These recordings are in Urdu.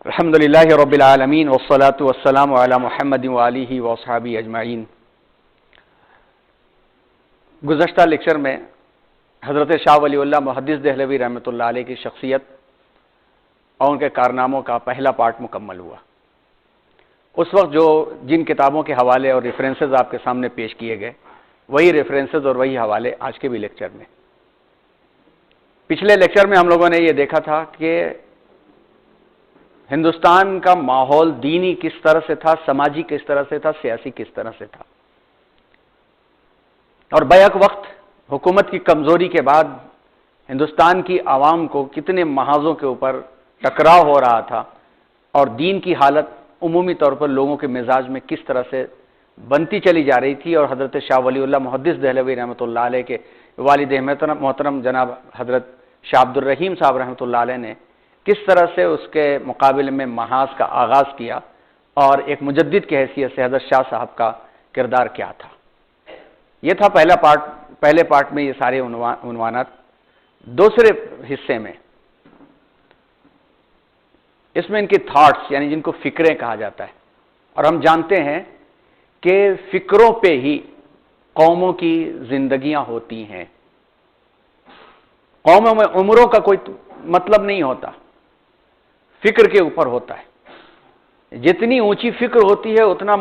الحمدللہ رب العالمین والصلاة والسلام علی محمد وآلہ واصحابہ اجمعین۔ گزشتہ لیکچر میں حضرت شاہ ولی اللہ محدث دہلوی رحمۃ اللہ علیہ کی شخصیت اور ان کے کارناموں کا پہلا پارٹ مکمل ہوا۔ اس وقت جن کتابوں کے حوالے اور ریفرنسز آپ کے سامنے پیش کیے گئے، وہی ریفرنسز اور وہی حوالے آج کے بھی لیکچر میں۔ پچھلے لیکچر میں ہم لوگوں نے یہ دیکھا تھا کہ ہندوستان کا ماحول دینی کس طرح سے تھا، سماجی کس طرح سے تھا، سیاسی کس طرح سے تھا، اور بیک وقت حکومت کی کمزوری کے بعد ہندوستان کی عوام کو کتنے محاذوں کے اوپر ٹکراؤ ہو رہا تھا، اور دین کی حالت عمومی طور پر لوگوں کے مزاج میں کس طرح سے بنتی چلی جا رہی تھی، اور حضرت شاہ ولی اللہ محدث دہلوی رحمۃ اللہ علیہ کے والد محترم جناب حضرت شاہ عبد الرحیم صاحب رحمۃ اللہ علیہ نے کس طرح سے اس کے مقابلے میں محاذ کا آغاز کیا، اور ایک مجدد کی حیثیت سے حضرت شاہ صاحب کا کردار کیا تھا۔ یہ تھا پہلا پارٹ۔ پہلے پارٹ میں یہ سارے عنوانات۔ دوسرے حصے میں اس میں ان کی تھاٹس، یعنی جن کو فکریں کہا جاتا ہے، اور ہم جانتے ہیں کہ فکروں پہ ہی قوموں کی زندگیاں ہوتی ہیں۔ قوموں میں عمروں کا کوئی مطلب نہیں ہوتا، فکر کے اوپر ہوتا ہے۔ جتنی اونچی فکر ہوتی ہے اتنا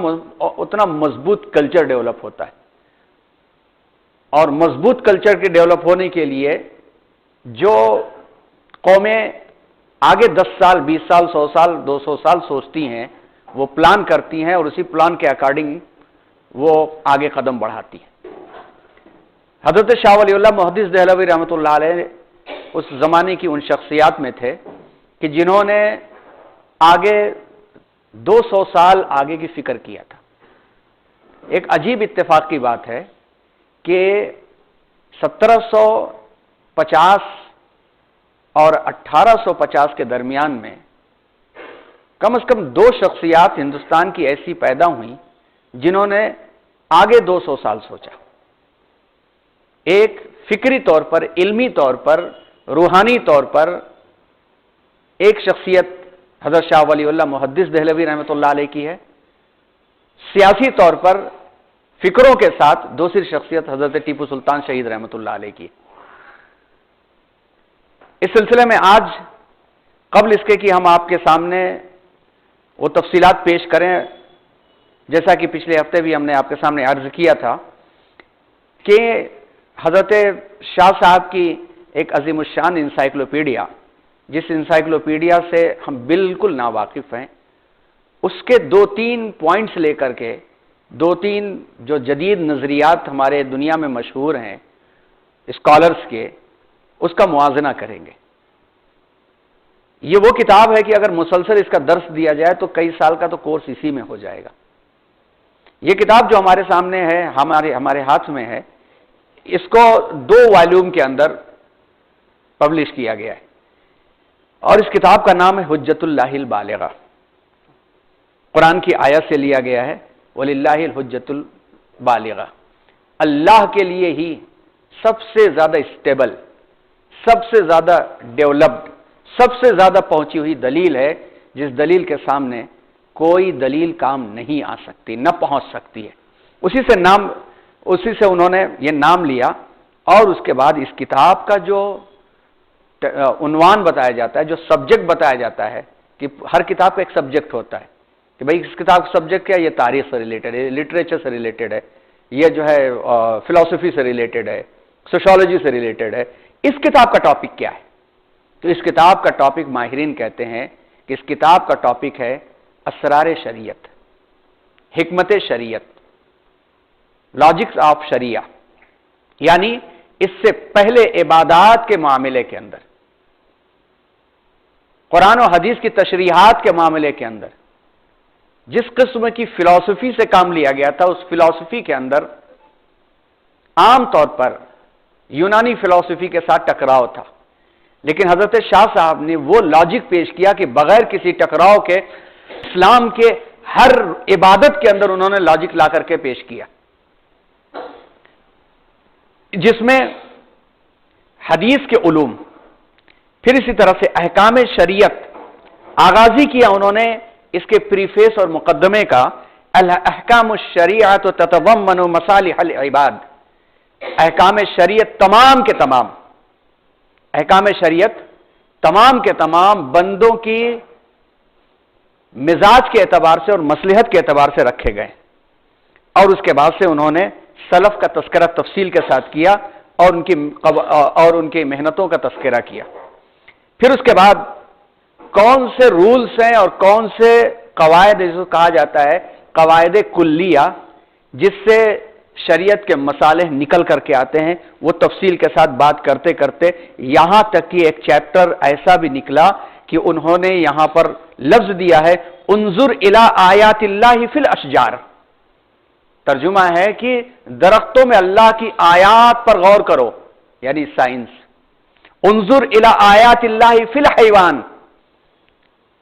مضبوط کلچر ڈیولپ ہوتا ہے، اور مضبوط کلچر کے ڈیولپ ہونے کے لیے جو قومیں آگے 10 سال 20 سال 100 سال 200 سال سوچتی ہیں، وہ پلان کرتی ہیں، اور اسی پلان کے اکارڈنگ وہ آگے قدم بڑھاتی ہیں۔ حضرت شاہ ولی اللہ محدث دہلوی رحمۃ اللہ علیہ اس زمانے کی ان شخصیات میں تھے کہ جنہوں نے آگے 200 سال آگے کی فکر کیا تھا۔ ایک عجیب اتفاق کی بات ہے کہ 1750 اور 1850 کے درمیان میں کم از کم 2 شخصیات ہندوستان کی ایسی پیدا ہوئیں جنہوں نے آگے 200 سال سوچا۔ ایک فکری طور پر، علمی طور پر، روحانی طور پر ایک شخصیت حضرت شاہ ولی اللہ محدث دہلوی رحمۃ اللہ علیہ کی ہے۔ سیاسی طور پر فکروں کے ساتھ دوسری شخصیت حضرت ٹیپو سلطان شہید رحمۃ اللہ علیہ کی۔ اس سلسلے میں آج قبل اس کے کہ ہم آپ کے سامنے وہ تفصیلات پیش کریں، جیسا کہ پچھلے ہفتے بھی ہم نے آپ کے سامنے عرض کیا تھا کہ حضرت شاہ صاحب کی ایک عظیم الشان انسائکلوپیڈیا، جس انسائکلوپیڈیا سے ہم بالکل ناواقف ہیں، اس کے 2-3 پوائنٹس لے کر کے 2-3 جو جدید نظریات ہمارے دنیا میں مشہور ہیں اسکالرز کے، اس کا موازنہ کریں گے۔ یہ وہ کتاب ہے کہ اگر مسلسل اس کا درس دیا جائے تو کئی سال کا تو کورس اسی میں ہو جائے گا۔ یہ کتاب جو ہمارے سامنے ہے، ہمارے ہاتھ میں ہے، اس کو 2 والیوم کے اندر پبلش کیا گیا ہے، اور اس کتاب کا نام ہے حجت اللہ البالغہ۔ قرآن کی آیت سے لیا گیا ہے، وَلِلَّهِ الْحُجَّةُ الْبَالِغَةُ۔ اللہ کے لیے ہی سب سے زیادہ اسٹیبل، سب سے زیادہ ڈیولپڈ، سب سے زیادہ پہنچی ہوئی دلیل ہے، جس دلیل کے سامنے کوئی دلیل کام نہیں آ سکتی، نہ پہنچ سکتی ہے۔ اسی سے انہوں نے یہ نام لیا، اور اس کے بعد اس کتاب کا جو عنوان بتایا جاتا ہے، جو سبجیکٹ بتایا جاتا ہے، کہ ہر کتاب کا ایک سبجیکٹ ہوتا ہے کہ بھائی اس کتاب کا سبجیکٹ کیا ہے، یہ تاریخ سے ریلیٹڈ ہے، لٹریچر سے ریلیٹڈ ہے، یہ جو ہے فلسفی سے ریلیٹڈ ہے، سوشالوجی سے ریلیٹڈ ہے۔ اس کتاب کا ٹاپک کیا ہے؟ تو اس کتاب کا ٹاپک ماہرین کہتے ہیں کہ اس کتاب کا ٹاپک ہے اسرار شریعت، حکمت شریعت، لاجکس آف شریعہ، یعنی اس سے پہلے عبادات کے معاملے کے اندر، قرآن و حدیث کی تشریحات کے معاملے کے اندر جس قسم کی فلسفی سے کام لیا گیا تھا، اس فلسفی کے اندر عام طور پر یونانی فلسفی کے ساتھ ٹکراؤ تھا، لیکن حضرت شاہ صاحب نے وہ لاجک پیش کیا کہ بغیر کسی ٹکراؤ کے اسلام کے ہر عبادت کے اندر انہوں نے لاجک لا کر کے پیش کیا، جس میں حدیث کے علوم، پھر اسی طرح سے احکام شریعت آغازی کیا انہوں نے اس کے پریفیس اور مقدمے کا، الاحکام الشریعۃ تتضمن مصالح العباد، احکام شریعت تمام کے تمام، احکام شریعت تمام کے تمام بندوں کی مزاج کے اعتبار سے اور مصلحت کے اعتبار سے رکھے گئے. اور اس کے بعد سے انہوں نے سلف کا تذکرہ تفصیل کے ساتھ کیا اور ان کی محنتوں کا تذکرہ کیا. پھر اس کے بعد کون سے رولز ہیں اور کون سے قواعد، جس کو کہا جاتا ہے قواعد کلیہ، جس سے شریعت کے مصالح نکل کر کے آتے ہیں، وہ تفصیل کے ساتھ بات کرتے کرتے یہاں تک کہ ایک چیپٹر ایسا بھی نکلا کہ انہوں نے یہاں پر لفظ دیا ہے انظر الی آیات اللہ فی الاشجار. ترجمہ ہے کہ درختوں میں اللہ کی آیات پر غور کرو، یعنی سائنس. انظر الی آیات اللہ فی الحیوان،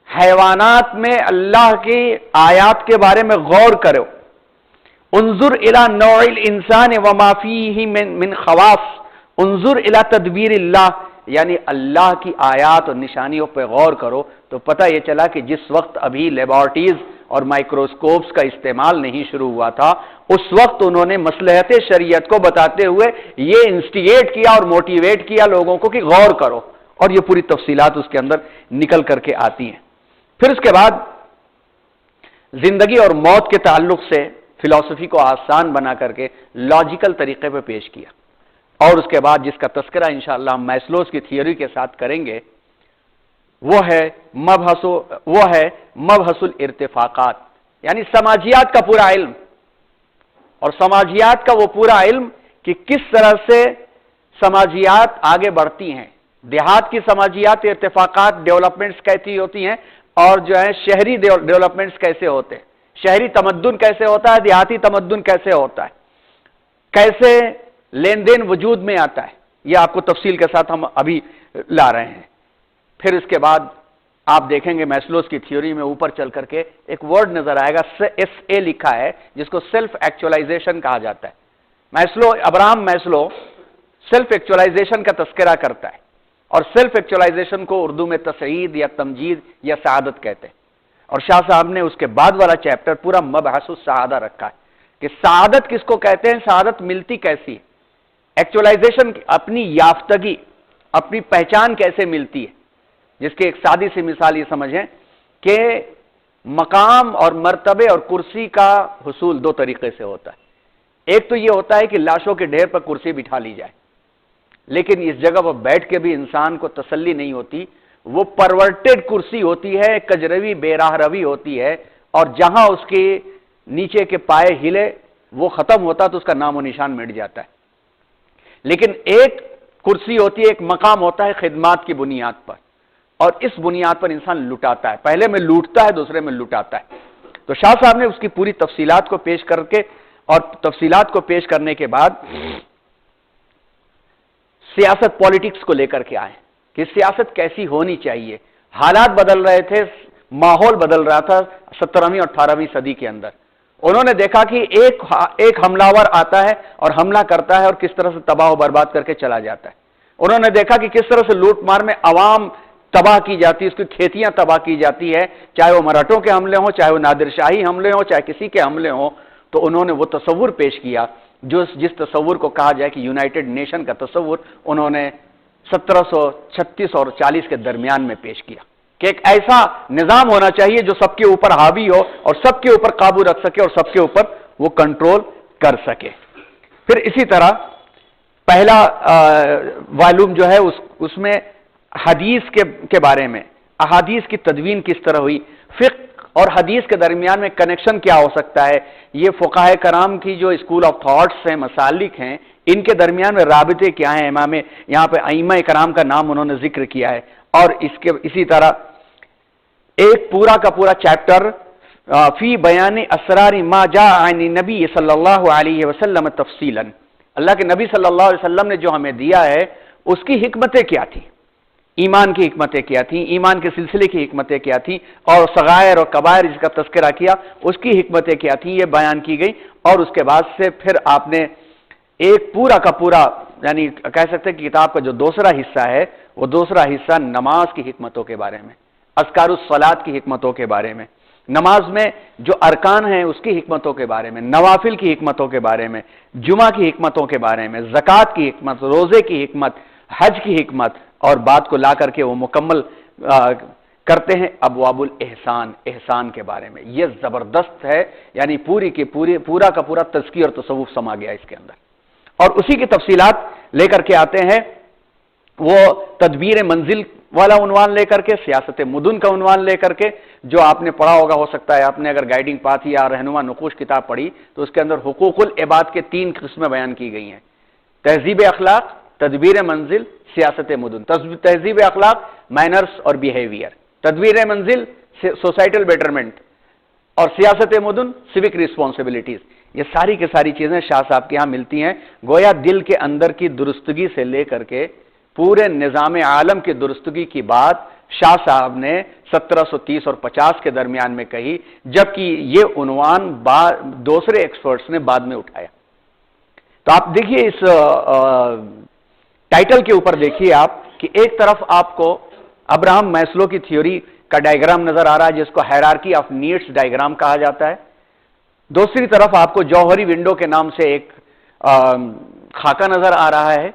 حیوانات میں اللہ کی آیات کے بارے میں غور کرو. انظر الی نوع الانسان وما فیہ من خواص، انظر الی تدبیر اللہ، یعنی اللہ کی آیات اور نشانیوں پہ غور کرو. تو پتہ یہ چلا کہ جس وقت ابھی لیبارٹریز اور مائکروسکوپس کا استعمال نہیں شروع ہوا تھا، اس وقت انہوں نے مصلحت شریعت کو بتاتے ہوئے یہ انسٹیگیٹ کیا اور موٹیویٹ کیا لوگوں کو کہ غور کرو، اور یہ پوری تفصیلات اس کے اندر نکل کر کے آتی ہیں. پھر اس کے بعد زندگی اور موت کے تعلق سے فلسفی کو آسان بنا کر کے لاجیکل طریقے پہ پیش کیا. اور اس کے بعد جس کا تذکرہ انشاءاللہ ہم میسلوز کی تھیوری کے ساتھ کریں گے، وہ ہے مبحث الارتفاقات، یعنی سماجیات کا پورا علم. اور سماجیات کا وہ پورا علم کہ کس طرح سے سماجیات آگے بڑھتی ہیں، دیہات کی سماجیات، ارتفاقات، ڈیولپمنٹس کیسی ہوتی ہیں، اور جو ہے شہری ڈیولپمنٹس کیسے ہوتے ہیں، شہری تمدن کیسے ہوتا ہے، دیہاتی تمدن کیسے ہوتا ہے، کیسے لین دین وجود میں آتا ہے. یہ آپ کو تفصیل کے ساتھ ہم ابھی لا رہے ہیں. پھر اس کے بعد آپ دیکھیں گے میسلوز کی تھیوری میں اوپر چل کر کے ایک ورڈ نظر آئے گا، SA لکھا ہے، جس کو سیلف ایکچوائزیشن کہا جاتا ہے. ابراہم میسلو سیلف ایکچوائزیشن کا تذکرہ کرتا ہے، اور سیلف ایکچوائزیشن کو اردو میں تسعید یا تمجید یا سعادت کہتے ہیں. اور شاہ صاحب نے اس کے بعد والا چیپٹر پورا مبحث السعادہ رکھا ہے کہ سعادت کس کو کہتے ہیں، سعادت ملتی کیسی ہے، ایکچوائزیشن اپنی یافتگی، اپنی پہچان کیسے ملتی ہے. جس کی ایک سادی سی مثال یہ سمجھیں کہ مقام اور مرتبے اور کرسی کا حصول دو طریقے سے ہوتا ہے. ایک تو یہ ہوتا ہے کہ لاشوں کے ڈھیر پر کرسی بٹھا لی جائے، لیکن اس جگہ پر بیٹھ کے بھی انسان کو تسلی نہیں ہوتی. وہ پرورٹڈ کرسی ہوتی ہے، کجروی بے راہ روی ہوتی ہے، اور جہاں اس کے نیچے کے پائے ہلے وہ ختم ہوتا تو اس کا نام و نشان مٹ جاتا ہے. لیکن ایک کرسی ہوتی ہے، ایک مقام ہوتا ہے خدمات کی بنیاد پر، اور اس بنیاد پر انسان لٹاتا ہے. پہلے میں لوٹتا ہے، دوسرے میں لٹاتا ہے. تو شاہ صاحب نے اس کی پوری تفصیلات کو پیش کر کے، اور تفصیلات کو پیش کرنے کے بعد سیاست پالیٹکس کو لے کر کے آئے کہ سیاست کیسی ہونی چاہیے. حالات بدل رہے تھے، ماحول بدل رہا تھا 17ویں اور 18ویں صدی کے اندر. انہوں نے دیکھا کہ ایک حملہ ور آتا ہے اور حملہ کرتا ہے اور کس طرح سے تباہ و برباد کر کے چلا جاتا ہے. انہوں نے دیکھا کہ کس طرح سے لوٹ مار میں عوام تباہ کی جاتی ہے، اس کی کھیتیاں تباہ کی جاتی ہے، چاہے وہ مراٹھوں کے حملے ہوں، چاہے وہ نادر شاہی حملے ہوں، چاہے کسی کے حملے ہوں. تو انہوں نے وہ تصور پیش کیا جس تصور کو کہا جائے کہ یونائٹڈ نیشن کا تصور انہوں نے 1736 اور 40 کے درمیان میں پیش کیا کہ ایک ایسا نظام ہونا چاہیے جو سب کے اوپر حاوی ہو اور سب کے اوپر قابو رکھ سکے اور سب کے اوپر وہ کنٹرول کر سکے. پھر اسی طرح پہلا والیوم جو ہے اس میں حدیث کے بارے میں، احادیث کی تدوین کس طرح ہوئی، فقہ اور حدیث کے درمیان میں کنیکشن کیا ہو سکتا ہے، یہ فقہائے کرام کی جو اسکول آف تھاٹس ہیں، مسالک ہیں، ان کے درمیان میں رابطے کیا ہیں. یہاں پہ ائمہ کرام کا نام انہوں نے ذکر کیا ہے. اور اسی طرح ایک پورا کا پورا چیپٹر فی بیان اسرار ما جاء عن نبی صلی اللہ علیہ وسلم تفصیلا، اللہ کے نبی صلی اللہ علیہ وسلم نے جو ہمیں دیا ہے اس کی حکمتیں کیا تھی، ایمان کی حکمتیں کیا تھیں، ایمان کے سلسلے کی حکمتیں کیا تھیں، اور صغائر اور کبائر جس کا تذکرہ کیا اس کی حکمتیں کیا تھیں، یہ بیان کی گئی. اور اس کے بعد سے پھر آپ نے ایک پورا کا پورا، یعنی کہہ سکتے ہیں کہ کتاب کا جو دوسرا حصہ ہے وہ دوسرا حصہ نماز کی حکمتوں کے بارے میں، اذکار الصلاۃ کی حکمتوں کے بارے میں، نماز میں جو ارکان ہیں اس کی حکمتوں کے بارے میں، نوافل کی حکمتوں کے بارے میں، جمعہ کی حکمتوں کے بارے میں، زکوٰۃ کی حکمت، روزے کی حکمت، حج کی حکمت، اور بات کو لا کر کے وہ مکمل کرتے ہیں ابواب الاحسان، احسان کے بارے میں۔ یہ زبردست ہے، یعنی پورا کا پورا تزکیہ اور تصوف سما گیا اس کے اندر، اور اسی کی تفصیلات لے کر کے آتے ہیں۔ وہ تدبیر منزل والا عنوان لے کر کے، سیاست مدن کا عنوان لے کر کے، جو آپ نے پڑھا ہوگا، ہو سکتا ہے آپ نے اگر گائیڈنگ پاتھ یا رہنما نقوش کتاب پڑھی تو اس کے اندر حقوق العباد کے 3 قسمیں بیان کی گئی ہیں: تہذیب اخلاق، تدبیر منزل، سیاست مدن۔ تہذیب اخلاق مینرز اور بیہیویئر، تدبیر منزل سوسائٹل بیٹرمنٹ، اور سیاست مدن سیوک ریسپانسبلٹیز۔ یہ ساری کی ساری چیزیں شاہ صاحب کے یہاں ملتی ہیں۔ گویا دل کے اندر کی درستگی سے لے کر کے پورے نظام عالم کی درستگی کی بات شاہ صاحب نے 1730 اور 50 کے درمیان میں کہی، جبکہ یہ عنوان دوسرے ایکسپرٹس نے بعد میں اٹھایا۔ تو آپ دیکھیے اس ٹائٹل کے اوپر دیکھیے آپ کہ ایک طرف آپ کو ابراہم میسلو کی تھیوری کا ڈائیگرام نظر آ رہا ہے، جس کو ہائرارکی آف نیڈس ڈائیگرام کہا جاتا ہے۔ دوسری طرف آپ کو جوہری ونڈو کے نام سے ایک خاکہ نظر آ رہا ہے،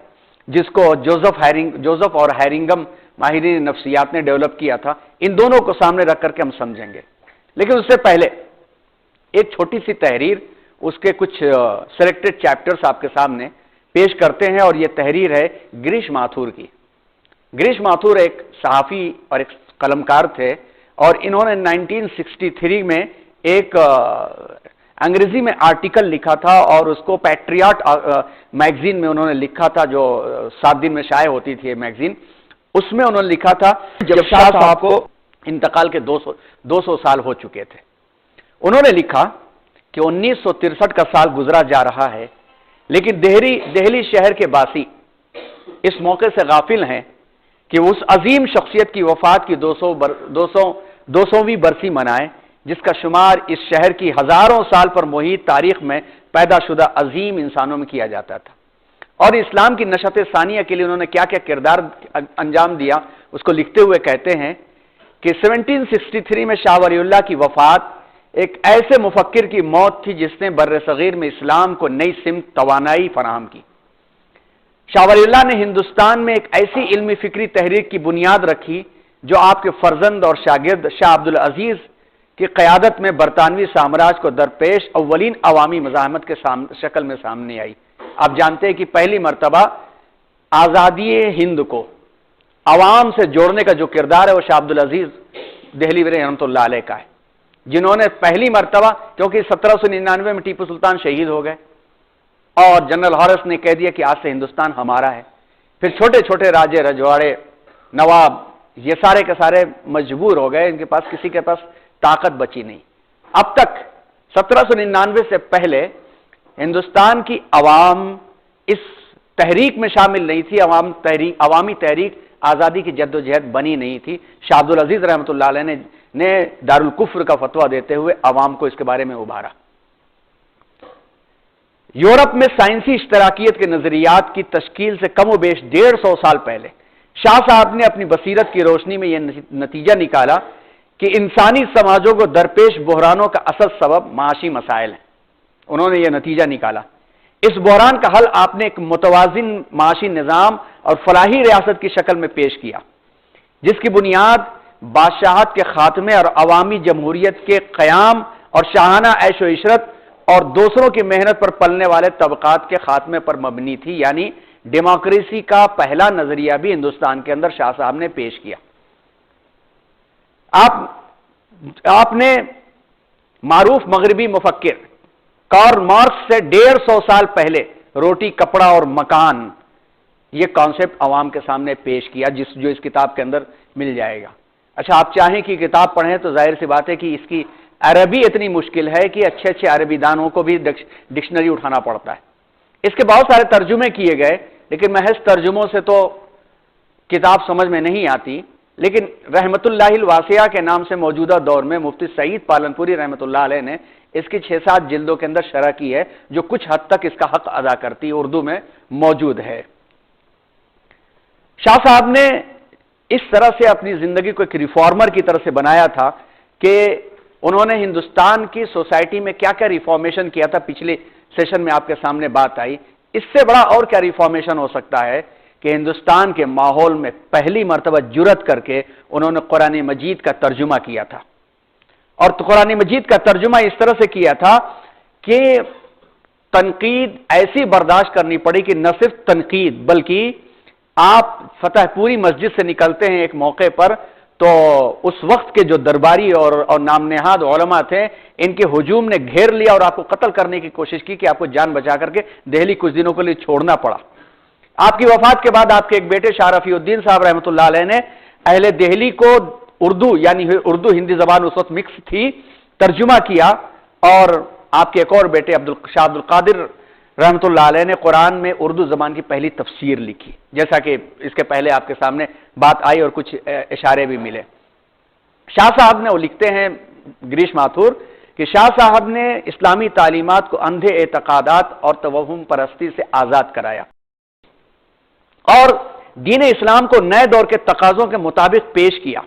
جس کو جوزف اور ہیرنگم ماہرین نفسیات نے ڈیولپ کیا تھا۔ ان دونوں کو سامنے رکھ کر کے ہم سمجھیں گے، لیکن اس سے پہلے ایک چھوٹی سی تحریر، اس کے کچھ سلیکٹڈ چیپٹرز آپ کے سامنے پیش کرتے ہیں، اور یہ تحریر ہے گریش ماتھور کی۔ گریش ماتھور ایک صحافی اور ایک قلمکار تھے، اور انہوں نے 1963 میں ایک انگریزی میں آرٹیکل لکھا تھا، اور اس کو پیٹریاٹ میگزین میں انہوں نے لکھا تھا، جو 7 دن میں شائع ہوتی تھی یہ میگزین۔ اس میں انہوں نے لکھا تھا جب شاہ صاحب کو انتقال کے 200 سال ہو چکے تھے۔ انہوں نے لکھا کہ 1963 کا سال گزرا جا رہا ہے، لیکن دہلی شہر کے باسی اس موقع سے غافل ہیں کہ اس عظیم شخصیت کی وفات کی 200ویں برسی منائے، جس کا شمار اس شہر کی ہزاروں سال پر محیط تاریخ میں پیدا شدہ عظیم انسانوں میں کیا جاتا تھا، اور اسلام کی نشأت ثانیہ کے لیے انہوں نے کیا کیا کردار انجام دیا، اس کو لکھتے ہوئے کہتے ہیں کہ 1763 میں شاہ ولی اللہ کی وفات ایک ایسے مفکر کی موت تھی جس نے بر صغیر میں اسلام کو نئی سمت توانائی فراہم کی۔ شاہ ولی اللہ نے ہندوستان میں ایک ایسی علمی فکری تحریک کی بنیاد رکھی جو آپ کے فرزند اور شاگرد شاہ عبدالعزیز کی قیادت میں برطانوی سامراج کو درپیش اولین عوامی مزاحمت کے شکل میں سامنے آئی۔ آپ جانتے ہیں کہ پہلی مرتبہ آزادی ہند کو عوام سے جوڑنے کا جو کردار ہے وہ شاہ عبدالعزیز دہلیوی رحمۃ اللہ علیہ کا ہے، جنہوں نے پہلی مرتبہ، کیونکہ 1799 میں ٹیپو سلطان شہید ہو گئے اور جنرل ہارس نے کہہ دیا کہ آج سے ہندوستان ہمارا ہے، پھر چھوٹے چھوٹے راجے رجواڑے نواب یہ سارے کے سارے مجبور ہو گئے، ان کے پاس کسی کے پاس طاقت بچی نہیں۔ اب تک 1799 سے پہلے ہندوستان کی عوام اس تحریک میں شامل نہیں تھی، عوامی تحریک آزادی کی جد و جہد بنی نہیں تھی۔ شاہ عبدالعزیز رحمۃ اللہ علیہ نے دارالکفر کا فتویٰ دیتے ہوئے عوام کو اس کے بارے میں ابھارا۔ یورپ میں سائنسی اشتراکیت کے نظریات کی تشکیل سے کم و بیش 150 سال پہلے شاہ صاحب نے اپنی بصیرت کی روشنی میں یہ نتیجہ نکالا کہ انسانی سماجوں کو درپیش بحرانوں کا اصل سبب معاشی مسائل ہیں۔ انہوں نے یہ نتیجہ نکالا، اس بحران کا حل آپ نے ایک متوازن معاشی نظام اور فلاحی ریاست کی شکل میں پیش کیا، جس کی بنیاد بادشاہت کے خاتمے اور عوامی جمہوریت کے قیام اور شاہانہ عیش و عشرت اور دوسروں کی محنت پر پلنے والے طبقات کے خاتمے پر مبنی تھی، یعنی ڈیموکریسی کا پہلا نظریہ بھی ہندوستان کے اندر شاہ صاحب نے پیش کیا۔ آپ نے معروف مغربی مفکر کارل مارکس سے 150 سال پہلے روٹی، کپڑا اور مکان یہ کانسیپٹ عوام کے سامنے پیش کیا، جو اس کتاب کے اندر مل جائے گا۔ اچھا، آپ چاہیں کہ کتاب پڑھیں تو ظاہر سی بات ہے کہ اس کی عربی اتنی مشکل ہے کہ اچھے عربی دانوں کو بھی ڈکشنری اٹھانا پڑتا ہے۔ اس کے بہت سارے ترجمے کیے گئے، لیکن محض ترجموں سے تو کتاب سمجھ میں نہیں آتی، لیکن رحمت اللہ الواسعہ کے نام سے موجودہ دور میں مفتی سعید پالنپوری رحمت اللہ علیہ نے اس کی 6-7 جلدوں کے اندر شرح کی ہے، جو کچھ حد تک اس کا حق ادا کرتی اردو میں موجود ہے۔ شاہ صاحب نے اس طرح سے اپنی زندگی کو ایک ریفارمر کی طرح سے بنایا تھا کہ انہوں نے ہندوستان کی سوسائٹی میں کیا کیا ریفارمیشن کیا تھا. پچھلے سیشن میں آپ کے سامنے بات آئی. اس سے بڑا اور کیا ریفارمیشن ہو سکتا ہے کہ ہندوستان کے ماحول میں پہلی مرتبہ جرأت کر کے انہوں نے قرآن مجید کا ترجمہ کیا تھا. اور قرآن مجید کا ترجمہ اس طرح سے کیا تھا کہ تنقید ایسی برداشت کرنی پڑی کہ نہ صرف تنقید بلکہ آپ فتح پوری مسجد سے نکلتے ہیں ایک موقع پر تو اس وقت کے جو درباری اور نام نہاد علماء تھے ان کے ہجوم نے گھیر لیا اور آپ کو قتل کرنے کی کوشش کی کہ آپ کو جان بچا کر کے دہلی کچھ دنوں کے لیے چھوڑنا پڑا. آپ کی وفات کے بعد آپ کے ایک بیٹے شاہ رفیع الدین صاحب رحمۃ اللہ علیہ نے اہل دہلی کو اردو یعنی اردو ہندی زبان اس وقت مکس تھی ترجمہ کیا اور آپ کے ایک اور بیٹے شاہ عبد القادر رحمۃ اللہ علیہ نے قرآن میں اردو زبان کی پہلی تفسیر لکھی. جیسا کہ اس کے پہلے آپ کے سامنے بات آئی اور کچھ اشارے بھی ملے. شاہ صاحب نے وہ لکھتے ہیں گریش ماتھور کہ شاہ صاحب نے اسلامی تعلیمات کو اندھے اعتقادات اور توہم پرستی سے آزاد کرایا اور دین اسلام کو نئے دور کے تقاضوں کے مطابق پیش کیا.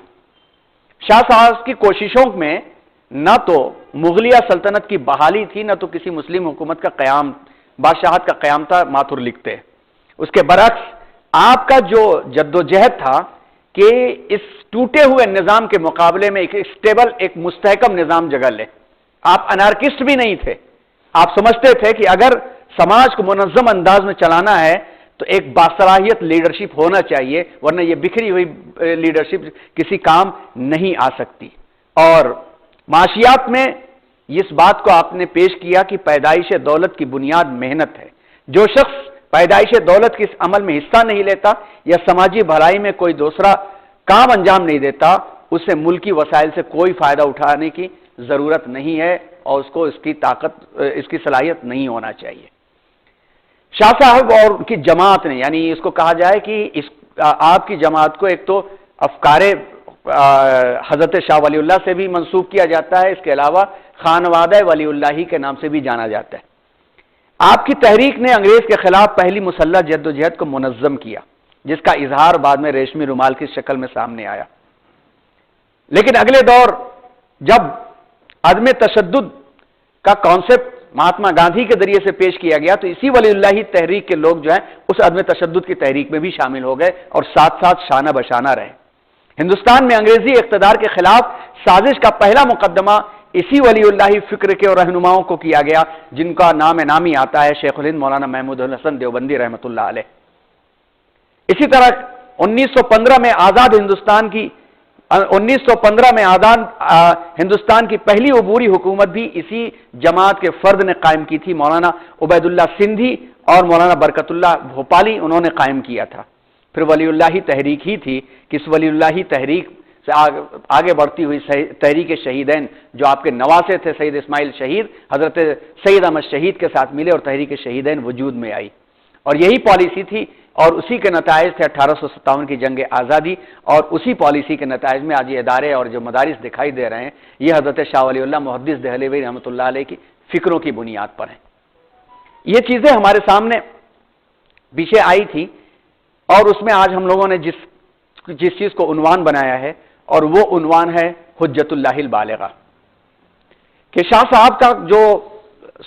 شاہ صاحب کی کوششوں میں نہ تو مغلیہ سلطنت کی بحالی تھی نہ تو کسی مسلم حکومت کا قیام بادشاہت کا قیام تھا. ماتھور لکھتے اس کے برعکس آپ کا جو جدوجہد تھا کہ اس ٹوٹے ہوئے نظام کے مقابلے میں ایک اسٹیبل ایک مستحکم نظام جگہ لے. آپ انارکسٹ بھی نہیں تھے. آپ سمجھتے تھے کہ اگر سماج کو منظم انداز میں چلانا ہے تو ایک باصلاحیت لیڈرشپ ہونا چاہیے ورنہ یہ بکھری ہوئی لیڈرشپ کسی کام نہیں آ سکتی. اور معاشیات میں اس بات کو آپ نے پیش کیا کہ پیدائش دولت کی بنیاد محنت ہے. جو شخص پیدائش دولت کے اس عمل میں حصہ نہیں لیتا یا سماجی بھلائی میں کوئی دوسرا کام انجام نہیں دیتا اسے ملکی وسائل سے کوئی فائدہ اٹھانے کی ضرورت نہیں ہے اور اس کو اس کی طاقت اس کی صلاحیت نہیں ہونا چاہیے. شاہ صاحب اور ان کی جماعت نے یعنی اس کو کہا جائے کہ آپ کی جماعت کو ایک تو افکار حضرت شاہ ولی اللہ سے بھی منسوب کیا جاتا ہے. اس کے علاوہ خانوادہ ولی اللہ کے نام سے بھی جانا جاتا ہے. آپ کی تحریک نے انگریز کے خلاف پہلی مسلح جدوجہد کو منظم کیا جس کا اظہار بعد میں ریشمی رومال کی شکل میں سامنے آیا. لیکن اگلے دور جب عدم تشدد کا کانسیپٹ مہاتما گاندھی کے ذریعے سے پیش کیا گیا تو اسی ولی اللہ تحریک کے لوگ جو ہیں اس عدم تشدد کی تحریک میں بھی شامل ہو گئے اور ساتھ ساتھ شانہ بشانہ رہے. ہندوستان میں انگریزی اقتدار کے خلاف سازش کا پہلا مقدمہ اسی ولی اللہ فکر کے اور رہنماؤں کو کیا گیا جن کا نام نامی آتا ہے شیخ الہند مولانا محمود الحسن دیوبندی رحمۃ اللہ علیہ. اسی طرح 1915 میں آزاد ہندوستان کی پہلی عبوری حکومت بھی اسی جماعت کے فرد نے قائم کی تھی. مولانا عبید اللہ سندھی اور مولانا برکت اللہ بھوپالی انہوں نے قائم کیا تھا. پھر ولی اللہ تحریک ہی تھی کہ اس ولی اللہ تحریک سے آگے بڑھتی ہوئی تحریک شہیدین جو آپ کے نواسے تھے سید اسماعیل شہید حضرت سید احمد شہید کے ساتھ ملے اور تحریک شہیدین وجود میں آئی. اور یہی پالیسی تھی اور اسی کے نتائج تھے 1857 کی جنگ آزادی اور اسی پالیسی کے نتائج میں آج یہ ادارے اور جو مدارس دکھائی دے رہے ہیں یہ حضرت شاہ ولی اللہ محدث دہلوی رحمۃ اللہ علیہ کی فکروں کی بنیاد پر ہیں. یہ چیزیں ہمارے سامنے پیچھے آئی تھی اور اس میں آج ہم لوگوں نے جس چیز کو عنوان بنایا ہے اور وہ عنوان ہے حجت اللہ البالغہ کہ شاہ صاحب کا جو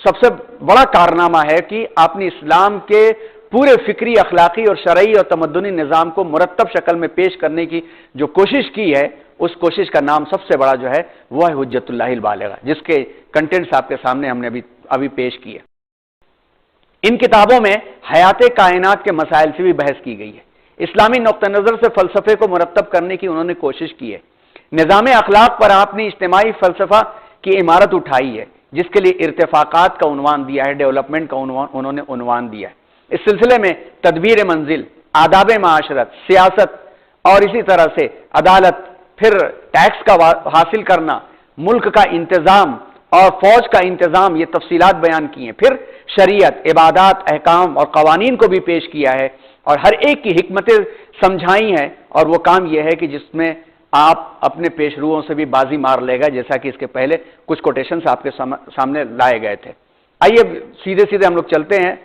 سب سے بڑا کارنامہ ہے کہ آپ نے اسلام کے پورے فکری اخلاقی اور شرعی اور تمدنی نظام کو مرتب شکل میں پیش کرنے کی جو کوشش کی ہے اس کوشش کا نام سب سے بڑا جو ہے وہ ہے حجت اللہ البالغہ جس کے کنٹینٹس آپ کے سامنے ہم نے ابھی پیش کیے. ان کتابوں میں حیات کائنات کے مسائل سے بھی بحث کی گئی ہے. اسلامی نقطہ نظر سے فلسفے کو مرتب کرنے کی انہوں نے کوشش کی ہے. نظام اخلاق پر آپ نے اجتماعی فلسفہ کی عمارت اٹھائی ہے جس کے لیے ارتفاقات کا عنوان دیا ہے ڈیولپمنٹ کا انہوں نے عنوان دیا ہے. اس سلسلے میں تدبیر منزل آداب معاشرت سیاست اور اسی طرح سے عدالت پھر ٹیکس کا حاصل کرنا ملک کا انتظام اور فوج کا انتظام یہ تفصیلات بیان کی ہیں. پھر شریعت عبادات احکام اور قوانین کو بھی پیش کیا ہے اور ہر ایک کی حکمتیں سمجھائی ہیں اور وہ کام یہ ہے کہ جس میں آپ اپنے پیش روؤں سے بھی بازی مار لے گا جیسا کہ اس کے پہلے کچھ کوٹیشنز آپ کے سامنے لائے گئے تھے. آئیے سیدھے ہم لوگ چلتے ہیں.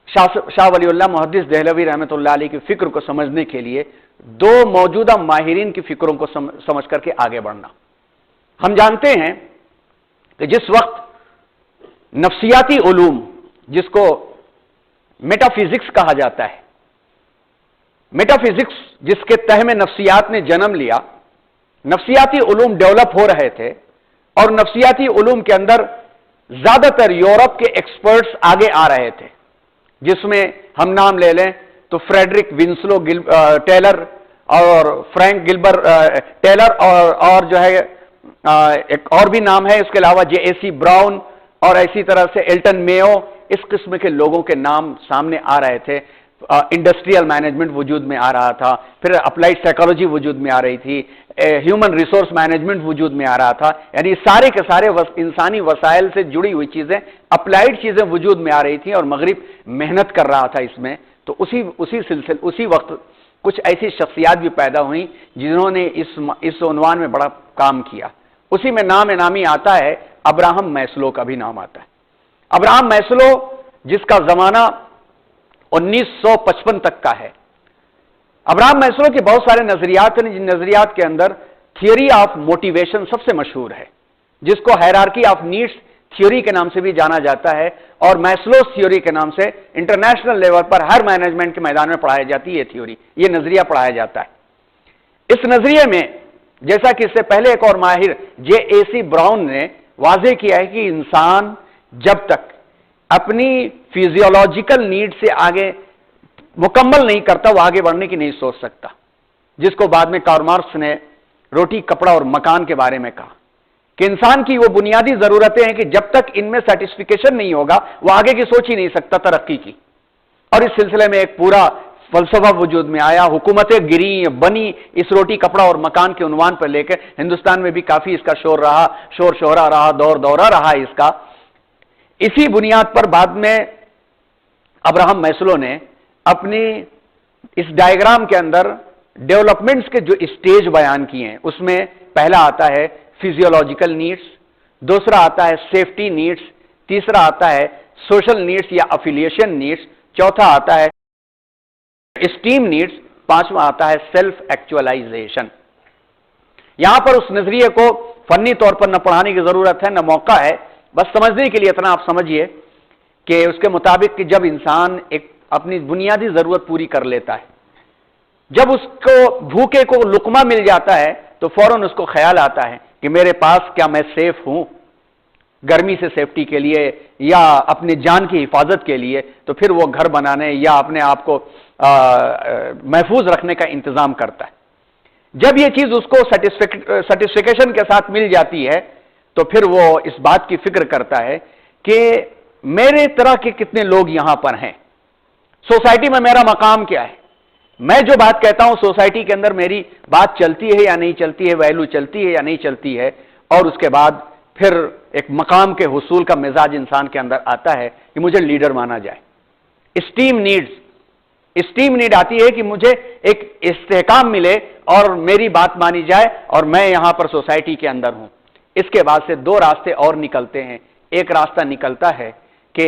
شاہ ولی اللہ محدث دہلوی رحمۃ اللہ علیہ کی فکر کو سمجھنے کے لیے دو موجودہ ماہرین کی فکروں کو سمجھ کر کے آگے بڑھنا. ہم جانتے ہیں کہ جس وقت نفسیاتی علوم، جس کو میٹا فزکس کہا جاتا ہے، میٹا فزکس جس کے تہ میں نفسیات نے جنم لیا، نفسیاتی علوم ڈیولپ ہو رہے تھے اور نفسیاتی علوم کے اندر زیادہ تر یورپ کے ایکسپرٹس آگے آ رہے تھے، جس میں ہم نام لے لیں تو فریڈرک ونسلو ٹیلر اور فرینک گلبر ٹیلر اور جو ہے ایک اور بھی نام ہے اس کے علاوہ JAC براؤن اور اسی طرح سے ایلٹن میو، اس قسم کے لوگوں کے نام سامنے آ رہے تھے. انڈسٹریل مینجمنٹ وجود میں آ رہا تھا، پھر اپلائیڈ سائیکالوجی وجود میں آ رہی تھی، ہیومن ریسورس مینجمنٹ وجود میں آ رہا تھا. یعنی سارے کے سارے انسانی وسائل سے جڑی ہوئی چیزیں، اپلائیڈ چیزیں وجود میں آ رہی تھیں اور مغرب محنت کر رہا تھا اس میں. تو اسی وقت کچھ ایسی شخصیات بھی پیدا ہوئیں جنہوں نے اس عنوان میں بڑا کام کیا. اسی میں نام نامی آتا ہے، ابراہم میسلو کا بھی نام آتا ہے. ابراہم میسلو جس کا زمانہ 1955 تک کا ہے. ابراہم میسلو کے بہت سارے نظریات ہیں، جن نظریات کے اندر تھیوری آف موٹیویشن سب سے مشہور ہے، جس کو ہائرارکی آف نیڈس تھیوری کے نام سے بھی جانا جاتا ہے، اور میسلوز تھیوری کے نام سے انٹرنیشنل لیول پر ہر مینجمنٹ کے میدان میں پڑھائی جاتی ہے. یہ تھیوری، یہ نظریہ پڑھایا جاتا ہے. اس نظریے میں جیسا کہ اس سے پہلے ایک اور ماہر JAC براؤن نے واضح کیا ہے کہ انسان جب تک اپنی فیزیولوجیکل نیڈ سے آگے مکمل نہیں کرتا وہ آگے بڑھنے کی نہیں سوچ سکتا، جس کو بعد میں کارل مارکس نے روٹی، کپڑا اور مکان کے بارے میں کہا کہ انسان کی وہ بنیادی ضرورتیں ہیں کہ جب تک ان میں سیٹسفیکیشن نہیں ہوگا وہ آگے کی سوچ ہی نہیں سکتا ترقی کی. اور اس سلسلے میں ایک پورا فلسفہ وجود میں آیا، حکومتیں گری بنی اس روٹی، کپڑا اور مکان کے عنوان پر لے کے. ہندوستان میں بھی کافی اس کا شور شہرا رہا، دورہ رہا اس کا. اسی بنیاد پر بعد میں ابراہم میسلو نے اپنی اس ڈائیگرام کے اندر ڈیولپمنٹس کے جو اسٹیج بیان کیے ہیں، اس میں پہلا آتا ہے فیزیولوجیکل نیڈس، دوسرا آتا ہے سیفٹی نیڈس، تیسرا آتا ہے سوشل نیڈس یا افیلیشن نیڈس، چوتھا آتا ہے اسٹیم نیڈس، پانچواں آتا ہے سیلف ایکچولائزیشن. یہاں پر اس نظریے کو فنی طور پر نہ پڑھانے کی ضرورت ہے نہ موقع ہے، بس سمجھنے کے لیے اتنا آپ سمجھیے کہ اس کے مطابق کہ جب انسان ایک اپنی بنیادی ضرورت پوری کر لیتا ہے، جب اس کو بھوکے کو لقمہ مل جاتا ہے تو فوراً اس کو خیال آتا ہے کہ میرے پاس کیا میں سیف ہوں گرمی سے سیفٹی کے لیے یا اپنی جان کی حفاظت کے لیے. تو پھر وہ گھر بنانے یا اپنے آپ کو محفوظ رکھنے کا انتظام کرتا ہے. جب یہ چیز اس کو سیٹسفیکیشن کے ساتھ مل جاتی ہے تو پھر وہ اس بات کی فکر کرتا ہے کہ میرے طرح کے کتنے لوگ یہاں پر ہیں، سوسائٹی میں میرا مقام کیا ہے، میں جو بات کہتا ہوں سوسائٹی کے اندر میری بات چلتی ہے یا نہیں چلتی ہے، ویلو چلتی ہے یا نہیں چلتی ہے. اور اس کے بعد پھر ایک مقام کے حصول کا مزاج انسان کے اندر آتا ہے کہ مجھے لیڈر مانا جائے. اسٹیم نیڈ آتی ہے کہ مجھے ایک استحکام ملے اور میری بات مانی جائے اور میں یہاں پر سوسائٹی کے اندر ہوں. اس کے بعد سے دو راستے اور نکلتے ہیں. ایک راستہ نکلتا ہے کہ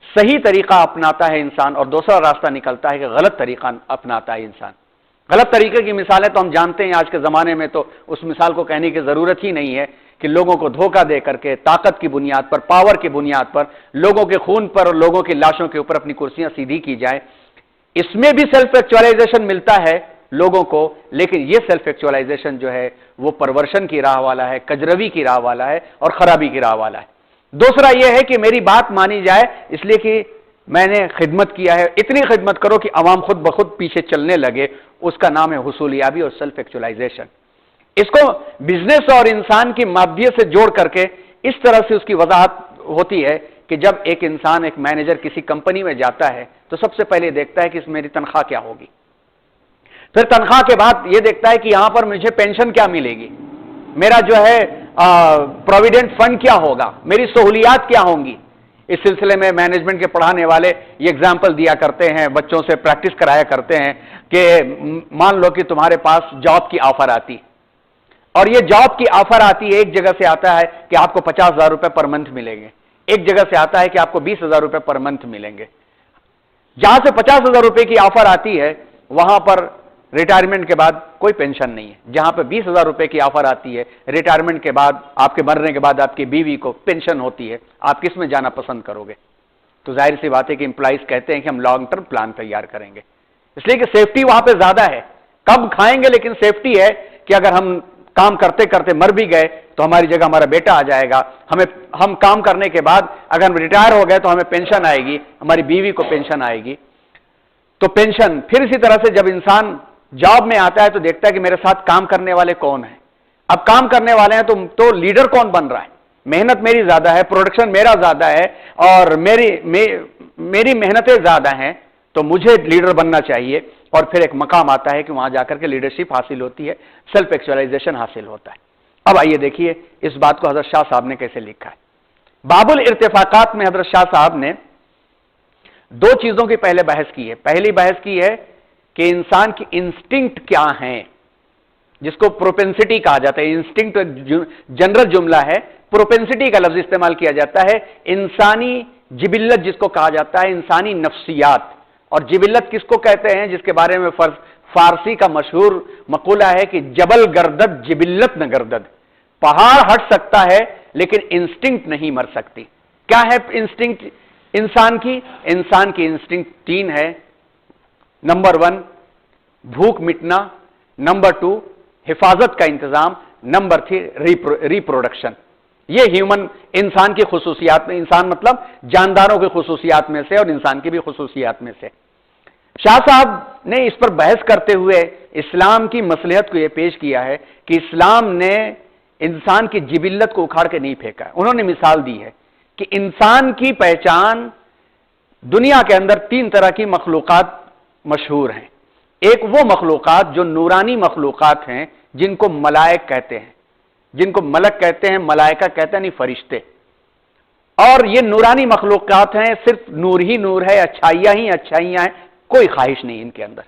صحیح طریقہ اپناتا ہے انسان، اور دوسرا راستہ نکلتا ہے کہ غلط طریقہ اپناتا ہے انسان. غلط طریقے کی مثالیں تو ہم جانتے ہیں، آج کے زمانے میں تو اس مثال کو کہنے کی ضرورت ہی نہیں ہے کہ لوگوں کو دھوکہ دے کر کے طاقت کی بنیاد پر، پاور کی بنیاد پر، لوگوں کے خون پر اور لوگوں کی لاشوں کے اوپر اپنی کرسیاں سیدھی کی جائیں. اس میں بھی سیلف ایکچوائلائزیشن ملتا ہے لوگوں کو، لیکن یہ سیلف ایکچوائلائزیشن جو ہے وہ پرورشن کی راہ والا ہے، کجروی کی راہ والا ہے اور خرابی کی راہ والا ہے. دوسرا یہ ہے کہ میری بات مانی جائے اس لیے کہ میں نے خدمت کیا ہے، اتنی خدمت کرو کہ عوام خود بخود پیچھے چلنے لگے. اس کا نام ہے حصولیابی اور سیلف ایکچوائلائزیشن. اس کو بزنس اور انسان کی مادیت سے جوڑ کر کے اس طرح سے اس کی وضاحت ہوتی ہے کہ جب ایک انسان، ایک مینیجر کسی کمپنی میں جاتا ہے تو سب سے پہلے دیکھتا ہے کہ اس میری تنخواہ کیا ہوگی، پھر تنخواہ کے بعد یہ دیکھتا ہے کہ یہاں پر مجھے پینشن کیا ملے گی، میرا جو ہے پروویڈنٹ فنڈ کیا ہوگا، میری سہولیات کیا ہوں گی. اس سلسلے میں مینجمنٹ کے پڑھانے والے یہ ایگزامپل دیا کرتے ہیں، بچوں سے پریکٹس کرایا کرتے ہیں کہ مان لو کہ تمہارے پاس جاب کی آفر آتی اور یہ جاب کی آفر آتی ہے، ایک جگہ سے آتا ہے کہ آپ کو 50,000 روپے پر منتھ ملیں گے، ایک جگہ سے آتا ہے کہ آپ کو 20,000 روپے پر منتھ ملیں گے. جہاں سے 50,000 روپے کی آفر آتی ہے وہاں پر ریٹائرمنٹ کے بعد کوئی پینشن نہیں ہے. جہاں پہ 20,000 روپے کی آفر آتی ہے ریٹائرمنٹ کے بعد، آپ کے مرنے کے بعد آپ کی بیوی کو پینشن ہوتی ہے، آپ کس میں جانا پسند کرو گے؟ تو ظاہر سی بات ہے کہ امپلائیز کہتے ہیں کہ ہم لانگ ٹرم پلان تیار کریں گے، اس لیے کہ سیفٹی وہاں پہ زیادہ ہے. کم کھائیں گے لیکن سیفٹی ہے کہ اگر ہم کام کرتے کرتے مر بھی گئے تو ہماری جگہ ہمارا بیٹا آ جائے گا. ہم کام کرنے کے بعد اگر ہم ریٹائر ہو گئے تو ہمیں پینشن آئے گی، ہماری بیوی کو پینشن آئے گی. تو پینشن. پھر اسی طرح سے جب انسان جاب میں آتا ہے تو دیکھتا ہے کہ میرے ساتھ کام کرنے والے کون ہیں. اب کام کرنے والے ہیں تو لیڈر کون بن رہا ہے؟ محنت میری زیادہ ہے، پروڈکشن میرا زیادہ ہے، اور میری محنتیں زیادہ ہیں، تو مجھے لیڈر بننا چاہیے. اور پھر ایک مقام آتا ہے کہ وہاں جا کر کے لیڈرشپ حاصل ہوتی ہے، سیلف ایکچوائلائزیشن حاصل ہوتا ہے. اب آئیے دیکھیے اس بات کو حضرت شاہ صاحب نے کیسے لکھا ہے. باب الارتفاقات میں حضرت شاہ صاحب نے دو چیزوں کی پہلے بحث کی ہے. پہلی بحث کی ہے کہ انسان کی انسٹنکٹ کیا ہیں، جس کو پروپینسٹی کہا جاتا ہے. انسٹنکٹ جنرل جملہ ہے، پروپینسٹی کا لفظ استعمال کیا جاتا ہے. انسانی جبلت جس کو کہا جاتا ہے، انسانی نفسیات. اور جبلت کس کو کہتے ہیں؟ جس کے بارے میں فارسی کا مشہور مقولہ ہے کہ جبل گردد جبلت نہ گردد. پہاڑ ہٹ سکتا ہے لیکن انسٹنکٹ نہیں مر سکتی. کیا ہے انسٹنکٹ انسان کی؟ انسان کی انسٹنکٹ تین ہے. نمبر 1 بھوک مٹنا، نمبر 2 حفاظت کا انتظام، نمبر 3 ریپروڈکشن. یہ انسان کی خصوصیات میں، انسان مطلب جانداروں کی خصوصیات میں سے اور انسان کی بھی خصوصیات میں سے. شاہ صاحب نے اس پر بحث کرتے ہوئے اسلام کی مصلحت کو یہ پیش کیا ہے کہ اسلام نے انسان کی جبلت کو اکھاڑ کے نہیں پھینکا ہے. انہوں نے مثال دی ہے کہ انسان کی پہچان دنیا کے اندر 3 طرح کی مخلوقات مشہور ہیں. ایک وہ مخلوقات جو نورانی مخلوقات ہیں جن کو ملائک کہتے ہیں، جن کو ملک کہتے ہیں، ملائکہ کہتے ہیں، نہیں فرشتے. اور یہ نورانی مخلوقات ہیں، صرف نور ہی نور ہے، اچھائیاں ہی اچھائیاں ہیں، کوئی خواہش نہیں ان کے اندر.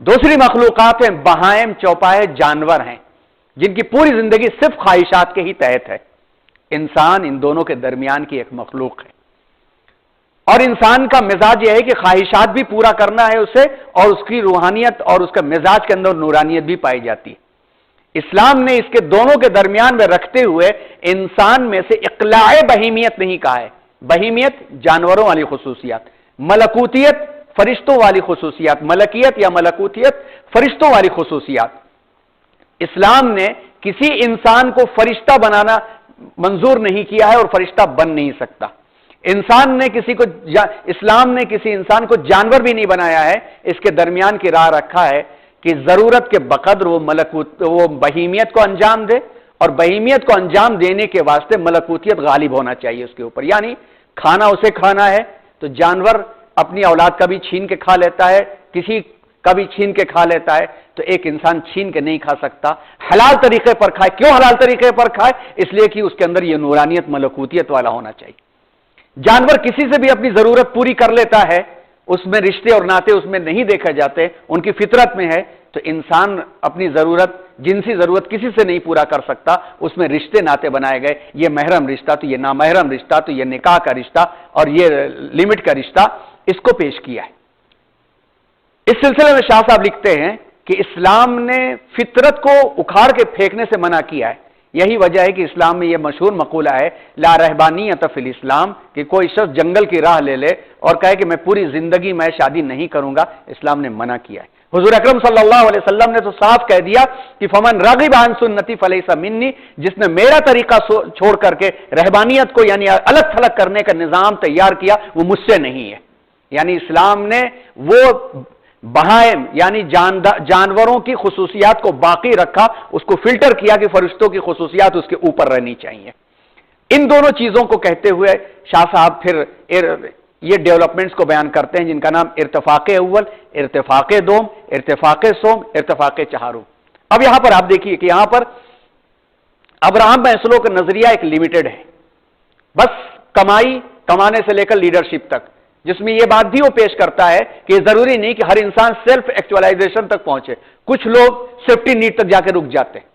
دوسری مخلوقات ہیں بہائم، چوپائے، جانور ہیں جن کی پوری زندگی صرف خواہشات کے ہی تحت ہے. انسان ان دونوں کے درمیان کی ایک مخلوق ہے، اور انسان کا مزاج یہ ہے کہ خواہشات بھی پورا کرنا ہے اسے، اور اس کی روحانیت اور اس کا مزاج کے اندر نورانیت بھی پائی جاتی ہے. اسلام نے اس کے دونوں کے درمیان میں رکھتے ہوئے انسان میں سے اقلاع بہیمیت نہیں کہا ہے. بہیمیت جانوروں والی خصوصیات، ملکوتیت فرشتوں والی خصوصیات، ملکیت یا ملکوتیت فرشتوں والی خصوصیات. اسلام نے کسی انسان کو فرشتہ بنانا منظور نہیں کیا ہے اور فرشتہ بن نہیں سکتا. اسلام نے کسی انسان کو جانور بھی نہیں بنایا ہے. اس کے درمیان کی راہ رکھا ہے کہ ضرورت کے بقدر وہ بہیمیت کو انجام دے، اور بہیمیت کو انجام دینے کے واسطے ملکوتیت غالب ہونا چاہیے اس کے اوپر. یعنی کھانا اسے کھانا ہے تو جانور اپنی اولاد کا بھی چھین کے کھا لیتا ہے، کسی کا بھی چھین کے کھا لیتا ہے، تو ایک انسان چھین کے نہیں کھا سکتا. حلال طریقے پر کھائے. کیوں حلال طریقے پر کھائے؟ اس لیے کہ اس کے اندر یہ نورانیت ملکوتیت والا ہونا چاہیے. جانور کسی سے بھی اپنی ضرورت پوری کر لیتا ہے، اس میں رشتے اور ناطے اس میں نہیں دیکھے جاتے، ان کی فطرت میں ہے. تو انسان اپنی ضرورت، جنسی ضرورت کسی سے نہیں پورا کر سکتا، اس میں رشتے ناطے بنائے گئے. یہ محرم رشتہ، تو یہ نامحرم رشتہ، تو یہ نکاح کا رشتہ، اور یہ لمٹ کا رشتہ، اس کو پیش کیا ہے. اس سلسلے میں شاہ صاحب لکھتے ہیں کہ اسلام نے فطرت کو اکھاڑ کے پھینکنے سے منع کیا ہے. یہی وجہ ہے کہ اسلام میں یہ مشہور مقولہ ہے لا رہبانیت فی الاسلام، کہ کوئی شخص جنگل کی راہ لے لے اور کہے کہ میں پوری زندگی میں شادی نہیں کروں گا. اسلام نے منع کیا ہے. حضور اکرم صلی اللہ علیہ وسلم نے تو صاف کہہ دیا کہ فمن راغب عن سنتی فلیس منی، جس نے میرا طریقہ چھوڑ کر کے رہبانیت کو یعنی الگ تھلگ کرنے کا نظام تیار کیا وہ مجھ سے نہیں ہے. یعنی اسلام نے وہ بہائم یعنی جانوروں کی خصوصیات کو باقی رکھا، اس کو فلٹر کیا کہ فرشتوں کی خصوصیات اس کے اوپر رہنی چاہیے. ان دونوں چیزوں کو کہتے ہوئے شاہ صاحب پھر یہ ڈیولپمنٹس کو بیان کرتے ہیں جن کا نام ارتفاق اول، ارتفاق دوم، ارتفاق سوم، ارتفاق چہارم. اب یہاں پر آپ دیکھیے کہ یہاں پر ابراہم میسلو کا نظریہ ایک لمیٹڈ ہے، بس کمانے سے لے کر لیڈرشپ تک، جس میں یہ بات بھی وہ پیش کرتا ہے کہ ضروری نہیں کہ ہر انسان سیلف ایکچوائلائزیشن تک پہنچے. کچھ لوگ سیفٹی نیٹ تک جا کے رک جاتے ہیں،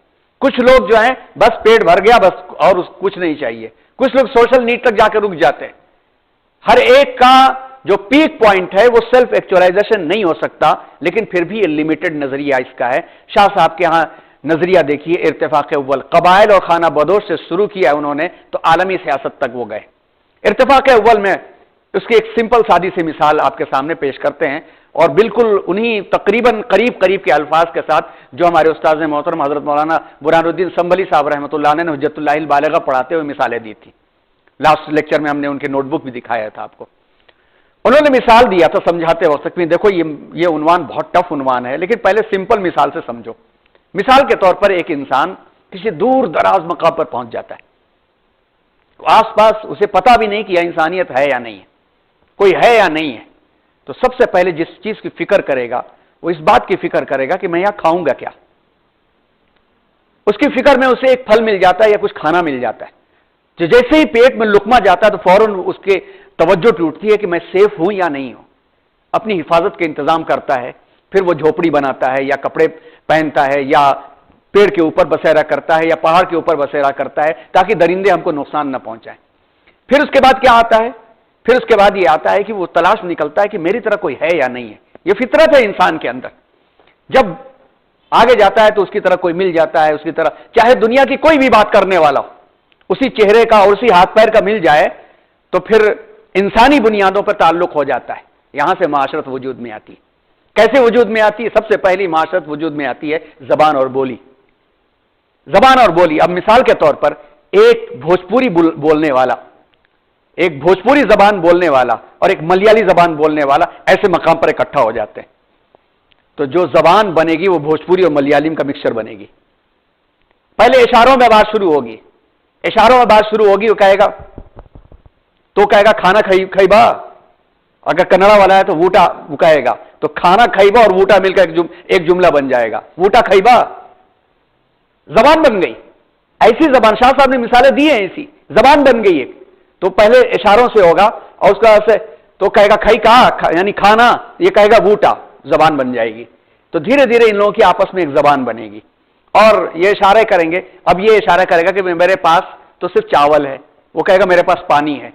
کچھ لوگ جو ہیں بس پیٹ بھر گیا بس اور کچھ نہیں چاہیے، کچھ لوگ سوشل نیٹ تک جا کے رک جاتے ہیں. ہر ایک کا جو پیک پوائنٹ ہے وہ سیلف ایکچولائزیشن نہیں ہو سکتا، لیکن پھر بھی یہ لمیٹڈ نظریہ اس کا ہے۔ شاہ صاحب کے ہاں نظریہ دیکھیے، ارتفاق اول، قبائل اور خانہ بدوش سے شروع کیا انہوں نے تو عالمی سیاست تک وہ گئے۔ ارتفاق اول میں اس کی ایک سمپل سادی سی مثال آپ کے سامنے پیش کرتے ہیں، اور بالکل انہی تقریباً قریب کے الفاظ کے ساتھ جو ہمارے استاذ محترم حضرت مولانا برہان الدین سنبھلی صاحب رحمۃ اللہ علیہ نے حجت اللہ البالغہ پڑھاتے ہوئے مثالیں دی تھی۔ لاسٹ لیکچر میں ہم نے ان کے نوٹ بک بھی دکھایا تھا آپ کو۔ انہوں نے مثال دیا تھا سمجھاتے وقت کہ دیکھو یہ عنوان بہت ٹف عنوان ہے، لیکن پہلے سمپل مثال سے سمجھو۔ مثال کے طور پر ایک انسان کسی دور دراز مقام پر پہنچ جاتا ہے، آس پاس اسے پتا بھی نہیں کہ یہ انسانیت ہے یا نہیں ہے، کوئی ہے یا نہیں ہے، تو سب سے پہلے جس چیز کی فکر کرے گا وہ اس بات کی فکر کرے گا کہ میں یہاں کھاؤں گا کیا۔ اس کی فکر میں اسے ایک پھل مل جاتا ہے یا کچھ کھانا مل جاتا ہے، جو جیسے ہی پیٹ میں لقمہ جاتا ہے تو فوراً اس کے توجہ ٹوٹتی ہے کہ میں سیف ہوں یا نہیں ہوں، اپنی حفاظت کے انتظام کرتا ہے، پھر وہ جھوپڑی بناتا ہے یا کپڑے پہنتا ہے یا پیڑ کے اوپر بسیرا کرتا ہے یا پہاڑ کے اوپر بسیرا کرتا ہے تاکہ درندے ہم کو نقصان نہ پہنچائیں۔ پھر اس کے بعد کیا آتا ہے؟ پھر اس کے بعد یہ آتا ہے کہ وہ تلاش نکلتا ہے کہ میری طرح کوئی ہے یا نہیں ہے۔ یہ فطرت ہے انسان کے اندر۔ جب آگے جاتا ہے تو اس کی طرح کوئی مل جاتا ہے، اس کی طرح چاہے دنیا کی کوئی بھی بات کرنے والا ہو، اسی چہرے کا اور اسی ہاتھ پیر کا مل جائے تو پھر انسانی بنیادوں پر تعلق ہو جاتا ہے۔ یہاں سے معاشرت وجود میں آتی ہے۔ کیسے وجود میں آتی ہے؟ سب سے پہلی معاشرت وجود میں آتی ہے زبان اور بولی۔ زبان اور بولی، اب مثال کے طور پر ایک بھوجپوری بولنے والا، ایک بھوجپوری زبان بولنے والا اور ایک ملیالی زبان بولنے والا ایسے مقام پر اکٹھا ہو جاتے ہیں تو جو زبان بنے گی وہ بھوجپوری اور ملیالم کا مکسچر بنے گی۔ پہلے اشاروں میں بات شروع ہوگی، اشاروں میں بات شروع ہوگی، وہ کہے گا کھانا کھائیبا، اگر کنڑا والا ہے تو ووٹا وہ کہے گا، تو کھانا کھائیبا اور ووٹا مل کر ایک جملہ بن جائے گا، ووٹا کھائیبا، زبان بن گئی۔ ایسی زبان شاہ صاحب نے مثالیں دی ہیں، ایسی زبان بن گئی ایک۔ تو پہلے اشاروں سے ہوگا اور اس کا سے تو کہے گا کھائی کہا یعنی کھانا، یہ کہے گا ووٹا، زبان بن جائے گی۔ تو دھیرے دھیرے ان لوگوں کی آپس میں ایک زبان بنے گی اور یہ اشارے کریں گے۔ اب یہ اشارہ کرے گا کہ میرے پاس تو صرف چاول ہے، وہ کہے گا میرے پاس پانی ہے،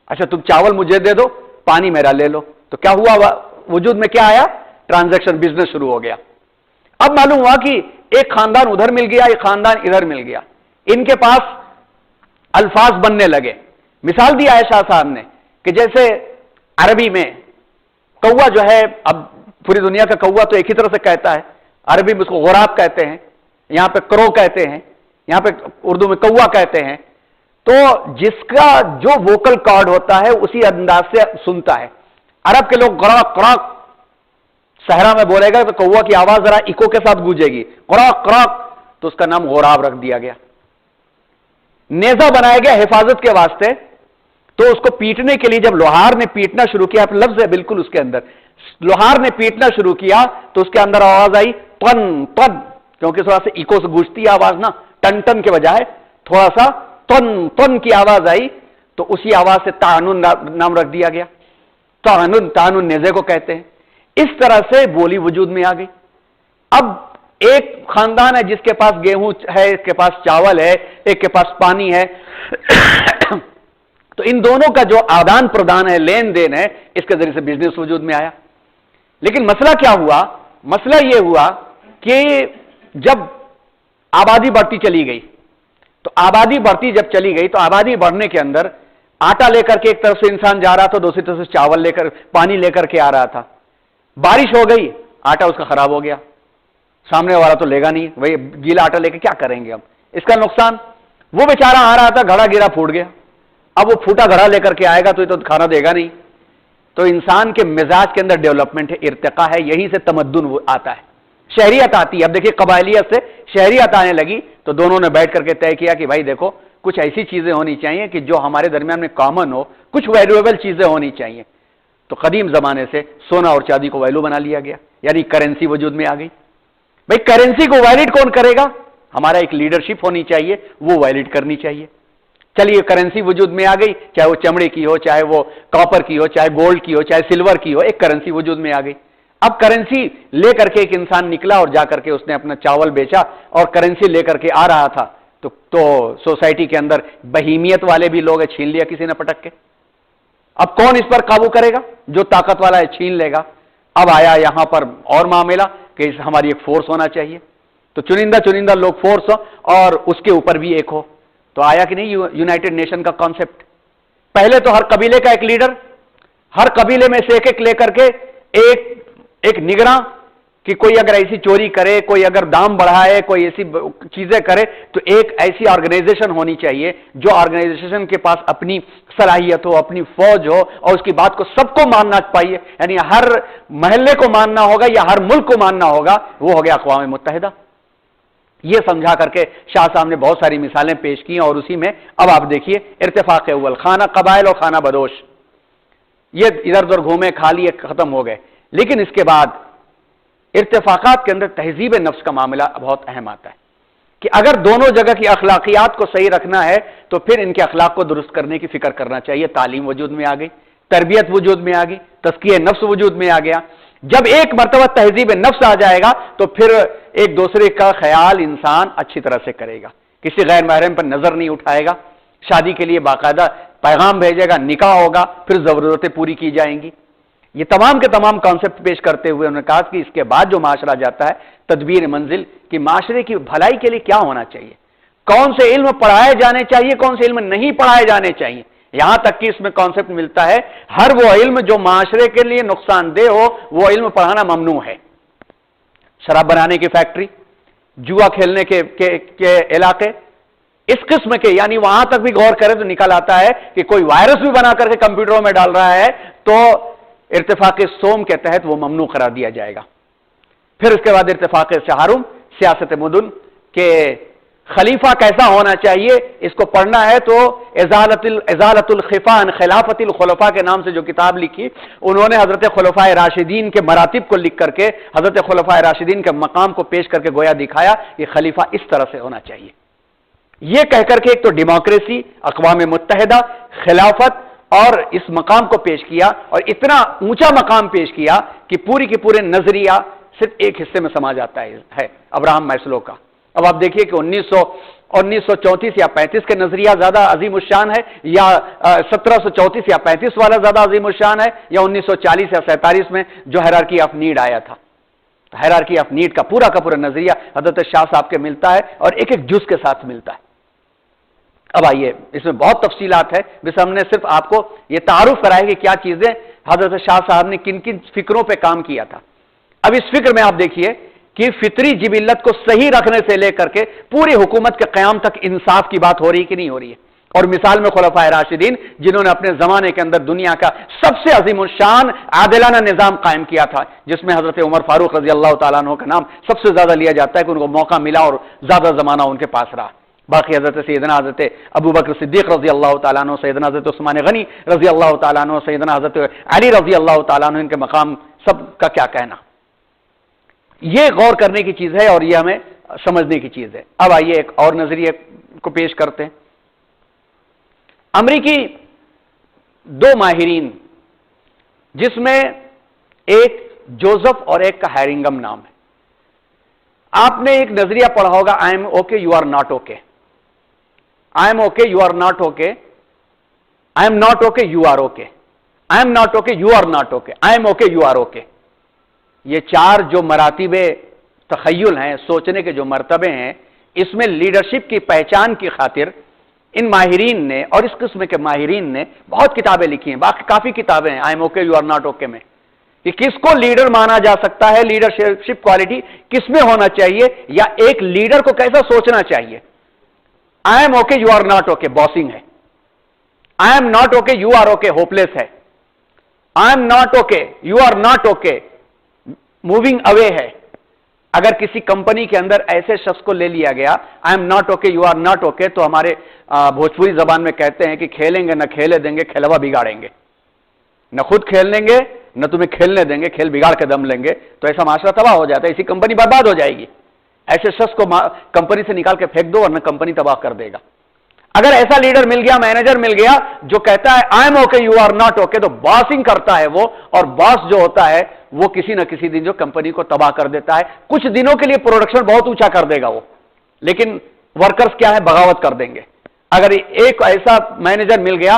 اچھا تم چاول مجھے دے دو، پانی میرا لے لو، تو کیا ہوا؟ وجود میں کیا آیا؟ ٹرانزیکشن، بزنس شروع ہو گیا۔ اب معلوم ہوا کہ ایک خاندان ادھر مل گیا، ایک خاندان ادھر مل گیا، ان کے پاس الفاظ بننے لگے۔ مثال دیا ہے شاہ صاحب نے کہ جیسے عربی میں کوا جو ہے، اب پوری دنیا کا کوا تو ایک ہی طرح سے کہتا ہے، عربی میں اس کو غراب کہتے ہیں، یہاں پہ کرو کہتے ہیں، یہاں پہ اردو میں کوا کہتے ہیں۔ تو جس کا جو ووکل کارڈ ہوتا ہے اسی انداز سے سنتا ہے۔ عرب کے لوگ قراق قراق صحرا میں بولے گا تو کوا کی آواز ذرا ایکو کے ساتھ گونجے گی، قراق قراق، تو اس کا نام غراب رکھ دیا گیا۔ نیزہ بنایا گیا حفاظت کے واسطے، تو اس کو پیٹنے کے لیے جب لوہار نے پیٹنا شروع کیا، لفظ ہے بالکل اس کے اندر، لوہار نے پیٹنا شروع کیا تو اس کے اندر آواز آئی پن پن، کیونکہ تھوڑا سا ایکو سے گونجتی ہے آواز نا، ٹن ٹن کے بجائے تھوڑا سا تن تن کی آواز آئی، تو اسی آواز سے تعانن نام رکھ دیا گیا۔ تعانن نیزے کو کہتے ہیں۔ اس طرح سے بولی وجود میں آ گئی۔ اب ایک خاندان ہے جس کے پاس گیہوں ہے، ایک کے پاس چاول ہے، ایک کے پاس پانی ہے، تو ان دونوں کا جو آدان پردان ہے، لین دین ہے، اس کے ذریعے سے بزنس وجود میں آیا۔ لیکن مسئلہ کیا ہوا؟ مسئلہ یہ ہوا کہ جب آبادی بڑھتی چلی گئی، تو آبادی بڑھتی جب چلی گئی تو آبادی بڑھنے کے اندر آٹا لے کر کے ایک طرف سے انسان جا رہا تھا، دوسری طرف سے چاول لے کر، پانی لے کر کے آ رہا تھا۔ بارش ہو گئی، آٹا اس کا خراب ہو گیا، سامنے والا تو لے گا نہیں، وہی گیلا آٹا لے کے کیا کریں گے ہم، اس کا نقصان۔ وہ بیچارہ آ رہا تھا، گھڑا گرا پھوٹ گیا، اب وہ پھوٹا گھڑا لے کر کے آئے گا تو یہ تو کھانا دے گا نہیں۔ تو انسان کے مزاج کے اندر ڈیولپمنٹ ہے، ارتقا ہے، یہیں سے تمدن آتا ہے، شہریت آتی ہے۔ اب دیکھیے قبائلیت سے شہریت آنے لگی تو دونوں نے بیٹھ کر کے طے کیا کہ بھائی دیکھو کچھ ایسی چیزیں ہونی چاہیے کہ جو ہمارے درمیان میں کامن ہو، کچھ ویلیویبل چیزیں ہونی چاہیے۔ تو قدیم زمانے سے سونا اور چاندی کو ویلو بنا لیا گیا، یعنی کرنسی وجود میں آ گئی۔ بھائی کرنسی کو ویلڈ کون کرے گا؟ ہمارا ایک لیڈرشپ ہونی چاہیے، وہ ویلڈ کرنی چاہیے۔ چلیے کرنسی وجود میں آ گئی، چاہے وہ چمڑے کی ہو، چاہے وہ کاپر کی ہو، چاہے گولڈ کی ہو، چاہے سلور کی ہو، ایک کرنسی وجود میں آ گئی۔ اب کرنسی لے کر کے ایک انسان نکلا اور جا کر کے اس نے اپنا چاول بیچا اور کرنسی لے کر کے آ رہا تھا، تو سوسائٹی کے اندر بہیمیت والے بھی لوگ چھین لیا کسی نے پٹک کے۔ اب کون اس پر قابو کرے گا؟ جو طاقت والا ہے چھین لے گا۔ اب آیا یہاں پر اور معاملہ کہ ہماری ایک فورس ہونا چاہیے، تو چنندہ لوگ فورس ہو اور اس کے اوپر بھی ایک ہو، تو آیا کہ نہیں یونائٹڈ نیشن کا کانسیپٹ۔ پہلے تو ہر قبیلے کا ایک لیڈر، ہر قبیلے میں سے ایک لے کر کے ایک نگراں، کہ کوئی اگر ایسی چوری کرے، کوئی اگر دام بڑھائے، کوئی ایسی چیزیں کرے، تو ایک ایسی آرگنائزیشن ہونی چاہیے جو آرگنائزیشن کے پاس اپنی صلاحیت ہو، اپنی فوج ہو، اور اس کی بات کو سب کو ماننا پائیے، یعنی ہر محلے کو ماننا ہوگا یا ہر ملک کو ماننا ہوگا، وہ ہو گیا اقوام متحدہ۔ یہ سمجھا کر کے شاہ صاحب نے بہت ساری مثالیں پیش کی، اور اسی میں اب آپ دیکھیے ارتفاق اول، خانہ قبائل اور خانہ بدوش، یہ ادھر ادھر گھومے کھا لیے ختم ہو گئے۔ لیکن اس کے بعد ارتفاقات کے اندر تہذیب نفس کا معاملہ بہت اہم آتا ہے، کہ اگر دونوں جگہ کی اخلاقیات کو صحیح رکھنا ہے تو پھر ان کے اخلاق کو درست کرنے کی فکر کرنا چاہیے۔ تعلیم وجود میں آ گئی، تربیت وجود میں آ گئی، تزکیہ نفس وجود میں آ گیا۔ جب ایک مرتبہ تہذیب نفس آ جائے گا تو پھر ایک دوسرے کا خیال انسان اچھی طرح سے کرے گا، کسی غیر محرم پر نظر نہیں اٹھائے گا، شادی کے لیے باقاعدہ پیغام بھیجے گا، نکاح ہوگا، پھر ضرورتیں پوری کی جائیں گی۔ یہ تمام کے تمام کانسیپٹ پیش کرتے ہوئے انہوں نے کہا کہ اس کے بعد جو معاشرہ جاتا ہے تدبیر منزل، کہ معاشرے کی بھلائی کے لیے کیا ہونا چاہیے، کون سے علم پڑھائے جانے چاہیے، کون سے علم نہیں پڑھائے جانے چاہیے، یہاں تک کہ اس میں کانسیپٹ ملتا ہے ہر وہ علم جو معاشرے کے لیے نقصان دہ ہو وہ علم پڑھانا ممنوع ہے۔ شراب بنانے کی فیکٹری، جوا کھیلنے کے علاقے، اس قسم کے، یعنی وہاں تک بھی غور کرے تو نکل آتا ہے کہ کوئی وائرس بھی بنا کر کے کمپیوٹروں میں ڈال رہا ہے تو ارتفاق سوم کے تحت وہ ممنوع قرار دیا جائے گا۔ پھر اس کے بعد ارتفاق چہارم، سیاست مدن، کہ خلیفہ کیسا ہونا چاہیے، اس کو پڑھنا ہے تو ازالت الخفا عن خلافت الخلفاء کے نام سے جو کتاب لکھی، انہوں نے حضرت خلفاء راشدین کے مراتب کو لکھ کر کے حضرت خلفاء راشدین کے مقام کو پیش کر کے گویا دکھایا کہ خلیفہ اس طرح سے ہونا چاہیے۔ یہ کہہ کر کے ایک تو ڈیموکریسی، اقوام متحدہ، خلافت اور اس مقام کو پیش کیا، اور اتنا اونچا مقام پیش کیا کہ پوری کے پورے نظریہ صرف ایک حصے میں سما جاتا ہے ابراہم میسلو کا۔ اب آپ دیکھیے کہ 1934 یا 35 کے نظریہ زیادہ عظیم الشان ہے، یا 1734 یا 35 والا زیادہ عظیم الشان ہے، یا 1940 یا 47 میں جو ہیرارکی آف نیڈ آیا تھا۔ ہیرارکی آف نیڈ کا پورا نظریہ حضرت شاہ صاحب کے ملتا ہے، اور ایک ایک جز کے ساتھ ملتا ہے۔ اب آئیے، اس میں بہت تفصیلات ہے، بس ہم نے صرف آپ کو یہ تعارف کرایا کہ کیا چیزیں حضرت شاہ صاحب نے کن کن فکروں پہ کام کیا تھا۔ اب اس فکر میں آپ دیکھیے کہ فطری جبلت کو صحیح رکھنے سے لے کر کے پوری حکومت کے قیام تک انصاف کی بات ہو رہی کہ نہیں ہو رہی ہے، اور مثال میں خلفائے راشدین جنہوں نے اپنے زمانے کے اندر دنیا کا سب سے عظیم الشان عادلانہ نظام قائم کیا تھا، جس میں حضرت عمر فاروق رضی اللہ تعالیٰ عنہ کا نام سب سے زیادہ لیا جاتا ہے کہ ان کو موقع ملا اور زیادہ زمانہ ان کے پاس رہا۔ باقی حضرت سیدنا حضرت ابو بکر صدیق رضی اللہ تعالیٰ عنہ، سیدنا حضرت عثمان غنی رضی اللہ تعالیٰ عنہ، سیدنا حضرت علی رضی اللہ تعالیٰ عنہ، ان کے مقام سب کا کیا کہنا، یہ غور کرنے کی چیز ہے اور یہ ہمیں سمجھنے کی چیز ہے۔ اب آئیے ایک اور نظریے کو پیش کرتے ہیں۔ امریکی دو ماہرین، جس میں ایک جوزف اور ایک کا ہیرنگم نام ہے، آپ نے ایک نظریہ پڑھا ہوگا، I am okay you are not okay, I am okay you are not okay, I am not okay you are okay, I am not okay you are not okay, I am okay you are okay. یہ چار جو مراتب تخیل ہیں، سوچنے کے جو مرتبے ہیں، اس میں لیڈرشپ کی پہچان کی خاطر ان ماہرین نے اور اس قسم کے ماہرین نے بہت کتابیں لکھی ہیں، باقی کافی کتابیں ہیں I am okay you are not okay میں، کہ کس کو لیڈر مانا جا سکتا ہے، لیڈرشپ کوالٹی کس میں ہونا چاہیے، یا ایک لیڈر کو کیسا سوچنا چاہیے۔ I am okay you are not okay bossing ہے، I am not okay you are okay hopeless ہے، I am not okay you are not okay moving away ہے۔ اگر کسی کمپنی کے اندر ایسے شخص کو لے لیا گیا، I am not okay you are not okay, تو ہمارے بھوجپوری زبان میں کہتے ہیں کہ کھیلیں گے نہ کھیلے دیں گے، کھیلوا بگاڑیں گے، نہ خود کھیل لیں گے نہ تمہیں کھیلنے دیں گے، کھیل بگاڑ کے دم لیں گے، تو ایسا معاشرہ تباہ ہو جاتا ہے، اسی کمپنی برباد ہو جائے گی۔ ایسے شخص کو کمپنی سے نکال کے پھینک دو ورنہ کمپنی تباہ کر دے گا۔ اگر ایسا لیڈر مل گیا، مینیجر مل گیا جو کہتا ہے I am okay you are not okay, تو باسنگ کرتا ہے وہ، اور باس جو ہوتا ہے وہ کسی نہ کسی دن جو کمپنی کو تباہ کر دیتا ہے۔ کچھ دنوں کے لیے پروڈکشن بہت اونچا کر دے گا وہ، لیکن ورکرز کیا ہے، بغاوت کر دیں گے۔ اگر ایک ایسا مینیجر مل گیا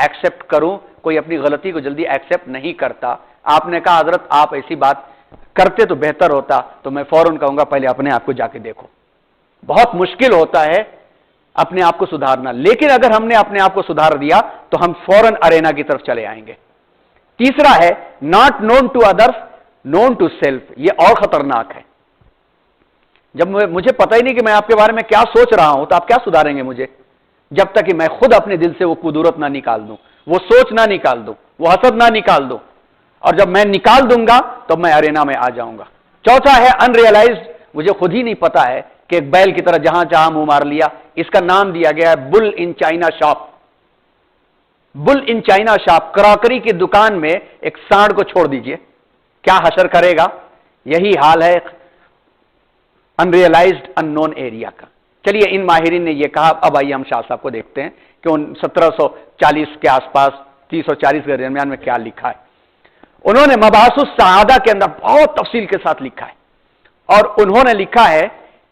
ایکسپٹ کروں. کوئی اپنی غلطی کو جلدی ایکسپٹ نہیں کرتا. آپ نے کہا حضرت آپ ایسی بات کرتے تو بہتر ہوتا, تو میں فوراً کہوں گا پہلے اپنے آپ کو جا کے دیکھو. بہت مشکل ہوتا ہے اپنے آپ کو سدھارنا, لیکن اگر ہم نے اپنے آپ کو سدھار دیا تو ہم فوراً ارینا کی طرف چلے آئیں گے. تیسرا ہے not known to others known to self. یہ اور خطرناک ہے. جب مجھے پتہ ہی نہیں کہ میں آپ کے بارے میں کیا سوچ رہا ہوں, تو آپ کیا سدھاریں گے مجھے؟ جب تک کہ میں خود اپنے دل سے وہ قدرت نہ نکال دوں, وہ سوچ نہ نکال دوں, وہ حسد نہ نکال دوں. اور جب میں نکال دوں گا تو میں ارینا میں آ جاؤں گا. چوتھا ہے ان ریئلائزڈ. مجھے خود ہی نہیں پتا ہے کہ ایک بیل کی طرح جہاں جہاں منہ مار لیا. اس کا نام دیا گیا ہے bull in China shop. Bull in China shop, crockery کی دکان میں ایک سانڈ کو چھوڑ دیجئے, کیا حشر کرے گا. یہی حال ہے ان ریئلائزڈ ان نون ایریا کا. چلیے ان ماہرین نے یہ کہا. اب آئیے ہم شاہ صاحب کو دیکھتے ہیں کہ ان 1740 کے آس پاس 340 کے درمیان میں کیا لکھا ہے. انہوں نے مباحث السعادہ کے اندر بہت تفصیل کے ساتھ لکھا ہے, اور انہوں نے لکھا ہے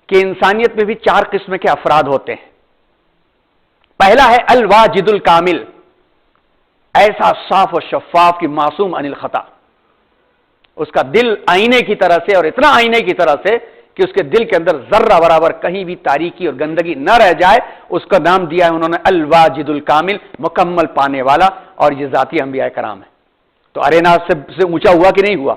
کہ انسانیت میں بھی 4 قسم کے افراد ہوتے ہیں. پہلا ہے الواجد الکامل, ایسا صاف و شفاف کی معصوم عن الخطا. اس کا دل آئینے کی طرح سے, اور اتنا آئینے کی طرح سے کہ اس کے دل کے اندر ذرہ برابر کہیں بھی تاریکی اور گندگی نہ رہ جائے. اس کا نام دیا ہے انہوں نے الواجد الکامل, مکمل پانے والا. اور یہ ذاتی انبیاء کرام ہے. تو ارینا سے اونچا ہوا کہ نہیں ہوا؟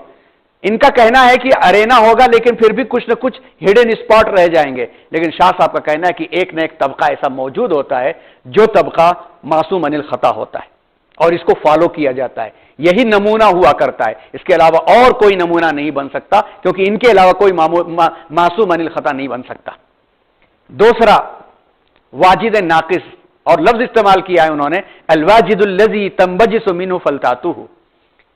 ان کا کہنا ہے کہ ارینا ہوگا لیکن پھر بھی کچھ نہ کچھ ہڈن اسپاٹ رہ جائیں گے. لیکن شاہ صاحب کا کہنا ہے کہ ایک نہ ایک طبقہ ایسا موجود ہوتا ہے جو طبقہ معصوم عن الخطا ہوتا ہے, اور اس کو فالو کیا جاتا ہے. یہی نمونہ ہوا کرتا ہے, اس کے علاوہ اور کوئی نمونہ نہیں بن سکتا, کیونکہ ان کے علاوہ کوئی معصوم عن الخطا نہیں بن سکتا. دوسرا واجد ناقص, اور لفظ استعمال کیا ہے انہوں نے الواجد الذی تنبجس منہ فلتاتہ.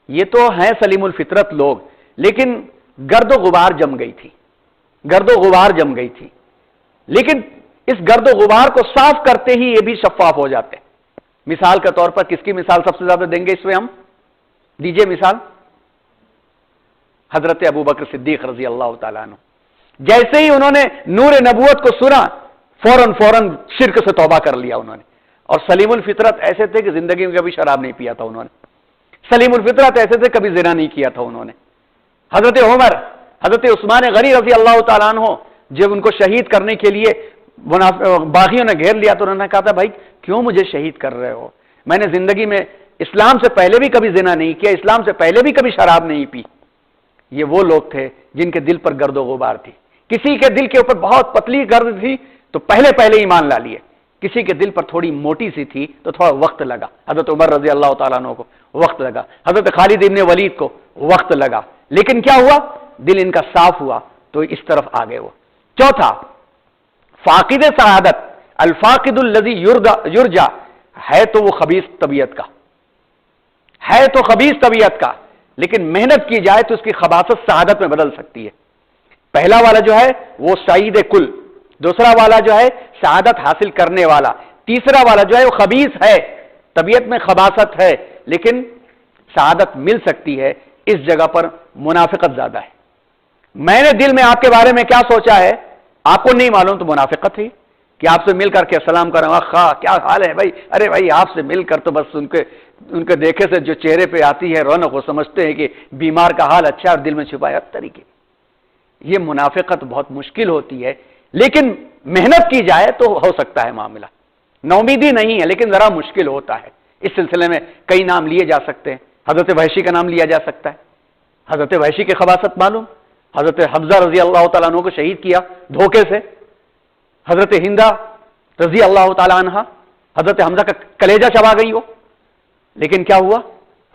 یہ تو ہیں سلیم الفطرت لوگ, لیکن گرد و غبار جم گئی تھی, گرد و غبار جم گئی تھی. لیکن اس گرد و غبار کو صاف کرتے ہی یہ بھی شفاف ہو جاتے. مثال کے طور پر کس کی مثال سب سے زیادہ دیں گے اس میں ہم؟ دیجئے مثال. حضرت ابوبکر صدیق رضی اللہ تعالیٰ عنہ. جیسے ہی انہوں نے نور نبوت کو سنا, فوراً شرک سے توبہ کر لیا انہوں نے. اور سلیم الفطرت ایسے تھے کہ زندگی میں کبھی شراب نہیں پیا تھا انہوں نے. سلیم الفطرت ایسے تھے کبھی زنا نہیں کیا تھا انہوں نے. حضرت عمر, حضرت عثمان غنی رضی اللہ تعالیٰ عنہ, جب ان کو شہید کرنے کے لیے باغیوں نے گھیر لیا تو انہوں نے کہا تھا بھائی کیوں مجھے شہید کر رہے ہو؟ میں نے زندگی میں اسلام سے پہلے بھی کبھی زنا نہیں کیا, اسلام سے پہلے بھی کبھی شراب نہیں پی. یہ وہ لوگ تھے جن کے دل پر گرد و غبار تھی. کسی کے دل کے اوپر بہت پتلی گرد تھی تو پہلے ایمان لا لیے. کسی کے دل پر تھوڑی موٹی سی تھی تو تھوڑا وقت لگا. حضرت عمر رضی اللہ تعالیٰ عنہ کو وقت لگا, حضرت خالد ابن ولید کو وقت لگا, لیکن کیا ہوا؟ دل ان کا صاف ہوا تو اس طرف آگے وہ. چوتھا فاقد سعادت, الفاقد الذی یرجا, ہے تو وہ خبیث طبیعت کا, ہے تو خبیث طبیعت کا, لیکن محنت کی جائے تو اس کی خباثت سعادت میں بدل سکتی ہے. پہلا والا جو ہے وہ سعید کل, دوسرا والا جو ہے سعادت حاصل کرنے والا, تیسرا والا جو ہے وہ خبیث ہے, طبیعت میں خباثت ہے لیکن سعادت مل سکتی ہے. اس جگہ پر منافقت زیادہ ہے. میں نے دل میں آپ کے بارے میں کیا سوچا ہے آپ کو نہیں معلوم, تو منافقت ہے کہ آپ سے مل کر کے سلام کروں, خواہ کیا حال ہے بھائی, ارے بھائی آپ سے مل کر تو بس ان کے دیکھے سے جو چہرے پہ آتی ہے رونق, وہ سمجھتے ہیں کہ بیمار کا حال اچھا اور دل میں چھپایا طریقے. یہ منافقت بہت مشکل ہوتی ہے, لیکن محنت کی جائے تو ہو سکتا ہے معاملہ. نومیدی نہیں ہے لیکن ذرا مشکل ہوتا ہے. اس سلسلے میں کئی نام لیے جا سکتے ہیں. حضرت وحشی کا نام لیا جا سکتا ہے. حضرت وحشی کی خباثت معلوم, حضرت حمزہ رضی اللہ تعالیٰ عنہ کو شہید کیا دھوکے سے. حضرت ہندہ رضی اللہ تعالیٰ عنہ, حضرت حمزہ کا کلیجہ چبا گئی وہ, لیکن کیا ہوا؟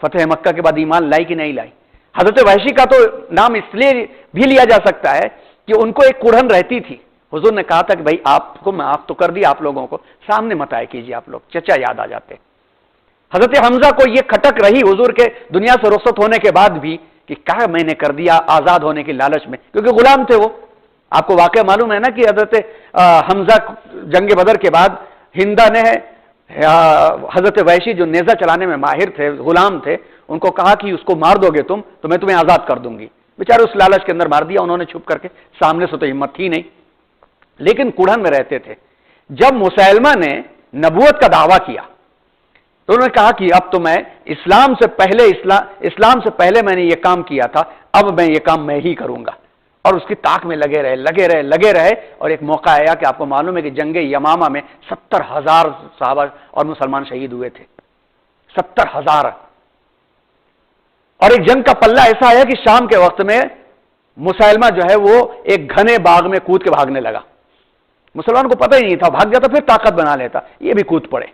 فتح مکہ کے بعد ایمان لائی کہ نہیں لائی. حضرت وحشی کا تو نام اس لیے بھی لیا جا سکتا ہے کہ ان کو ایک کڑھن رہتی تھی. حضور نے کہا تھا کہ بھائی آپ کو معاف تو کر دی, آپ لوگوں کو سامنے مت آئے کیجیے, آپ لوگ چچا یاد آ جاتے. حضرت حمزہ کو یہ کھٹک رہی حضور کے دنیا سے رخصت ہونے کے بعد بھی کہ کہا میں نے کر دیا آزاد ہونے کی لالچ میں, کیونکہ غلام تھے وہ. آپ کو واقعہ معلوم ہے نا کہ حضرت حمزہ جنگ بدر کے بعد ہندہ نے حضرت وحشی جو نیزہ چلانے میں ماہر تھے, غلام تھے, ان کو کہا کہ اس کو مار دو گے تم تو میں تمہیں آزاد کر دوں گی. بیچارے اس لالچ کے اندر مار دیا انہوں نے چھپ کر کے, سامنے سے تو ہمت تھی نہیں, لیکن کڑھن میں رہتے تھے. جب مسلمہ نے نبوت کا دعویٰ کیا تو انہوں نے کہا کہ اب تو میں اسلام سے پہلے میں نے یہ کام کیا تھا، اب میں یہ کام میں ہی کروں گا، اور اس کی طاق میں لگے رہے اور ایک موقع آیا کہ آپ کو معلوم ہے کہ جنگ یمامہ میں 70,000 صحابہ اور مسلمان شہید ہوئے تھے، 70,000. اور ایک جنگ کا پلہ ایسا آیا کہ شام کے وقت میں مسلمہ جو ہے وہ ایک گھنے باغ میں کود کے بھاگنے لگا. مسلمان کو پتہ ہی نہیں تھا، بھاگ جاتا پھر طاقت بنا لیتا، یہ بھی کود پڑے،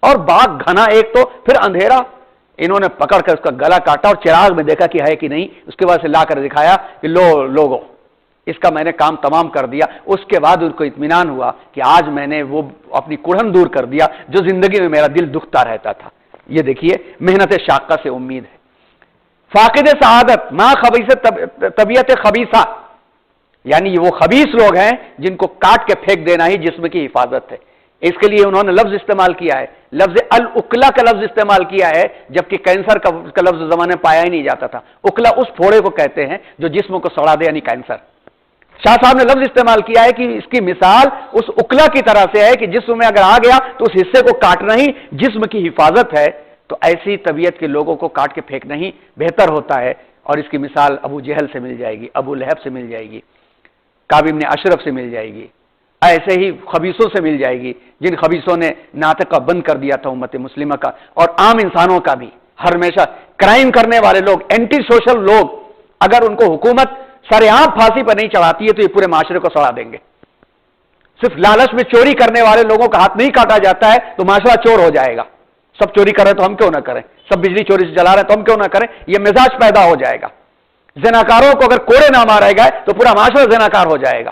اور باغ گھنا ایک تو پھر اندھیرا. انہوں نے پکڑ کر اس کا گلا کاٹا اور چراغ میں دیکھا کہ ہے کہ نہیں، اس کے بعد سے لا کر دکھایا کہ لوگو اس کا میں نے کام تمام کر دیا. اس کے بعد ان کو اطمینان ہوا کہ آج میں نے وہ اپنی کڑھن دور کر دیا جو زندگی میں میرا دل دکھتا رہتا تھا. یہ دیکھیے محنت شاقہ سے امید ہے. فاقد سعادت ما خبیث طبیعت خبیثہ، یعنی وہ خبیث لوگ ہیں جن کو کاٹ کے پھینک دینا ہی جسم کی حفاظت ہے. اس کے لیے انہوں نے لفظ استعمال کیا ہے، لفظ الاکلا کا لفظ استعمال کیا ہے، جبکہ کینسر کا لفظ زمانے میں پایا ہی نہیں جاتا تھا. اکلا اس پھوڑے کو کہتے ہیں جو جسم کو سڑا دے، یعنی کینسر. شاہ صاحب نے لفظ استعمال کیا ہے کہ اس کی مثال اس اکلا کی طرح سے ہے کہ جسم میں اگر آ گیا تو اس حصے کو کاٹنا ہی جسم کی حفاظت ہے. تو ایسی طبیعت کے لوگوں کو کاٹ کے پھینکنا ہی بہتر ہوتا ہے. اور اس کی مثال ابو جہل سے مل جائے گی، ابو لہب سے مل جائے گی، کعب بن اشرف سے مل جائے گی، ایسے ہی خبیثوں سے مل جائے گی جن خبیثوں نے ناطقہ بند کر دیا تھا امت مسلمہ کا، اور عام انسانوں کا بھی. ہمیشہ کرائم کرنے والے لوگ، اینٹی سوشل لوگ، اگر ان کو حکومت سر عام پھانسی پر نہیں چڑھاتی ہے تو یہ پورے معاشرے کو سڑا دیں گے. صرف لالچ میں چوری کرنے والے لوگوں کا ہاتھ نہیں کاٹا جاتا ہے تو معاشرہ چور ہو جائے گا. سب چوری کر رہے تو ہم کیوں نہ کریں، سب بجلی چوری سے جلا رہے تو ہم کیوں نہ کریں، یہ مزاج پیدا ہو جائے گا. زناکاروں کو اگر کوڑے نہ مارے گئے تو پورا معاشرہ زناکار ہو جائے گا.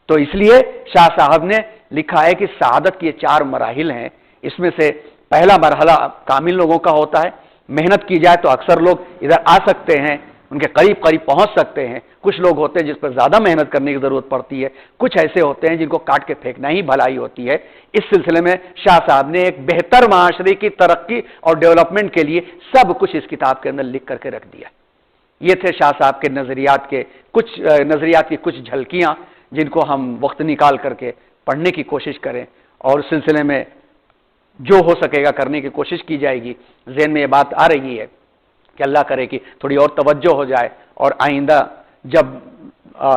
تو اس لیے شاہ صاحب نے لکھا ہے کہ سعادت کے 4 مراحل ہیں. اس میں سے پہلا مرحلہ کامل لوگوں کا ہوتا ہے. محنت کی جائے تو اکثر لوگ ادھر آ سکتے ہیں، ان کے قریب پہنچ سکتے ہیں. کچھ لوگ ہوتے ہیں جس پر زیادہ محنت کرنے کی ضرورت پڑتی ہے، کچھ ایسے ہوتے ہیں جن کو کاٹ کے پھینکنا ہی بھلائی ہوتی ہے. اس سلسلے میں شاہ صاحب نے ایک بہتر معاشرے کی ترقی اور ڈیولپمنٹ کے لیے سب کچھ اس کتاب کے اندر لکھ کر کے رکھ دیا. یہ تھے شاہ صاحب کے نظریات کی کچھ جھلکیاں جن کو ہم وقت نکال کر کے پڑھنے کی کوشش کریں، اور اس سلسلے میں جو ہو سکے گا کرنے کی کوشش کی جائے گی. ذہن میں یہ بات آ رہی ہے کہ اللہ کرے کہ تھوڑی اور توجہ ہو جائے، اور آئندہ جب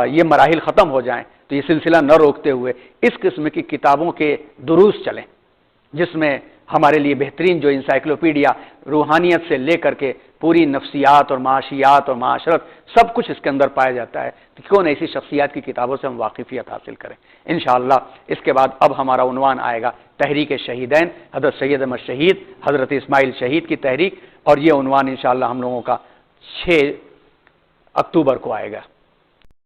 یہ مراحل ختم ہو جائیں تو یہ سلسلہ نہ روکتے ہوئے اس قسم کی کتابوں کے دروس چلیں، جس میں ہمارے لیے بہترین جو انسائکلوپیڈیا روحانیت سے لے کر کے پوری نفسیات اور معاشیات اور معاشرت سب کچھ اس کے اندر پایا جاتا ہے. تو کیوں نہ ایسی شخصیات کی کتابوں سے ہم واقفیت حاصل کریں. انشاءاللہ اس کے بعد اب ہمارا عنوان آئے گا تحریک شہیدین، حضرت سید احمد شہید، حضرت اسماعیل شہید کی تحریک، اور یہ عنوان انشاءاللہ ہم لوگوں کا 6 اکتوبر کو آئے گا.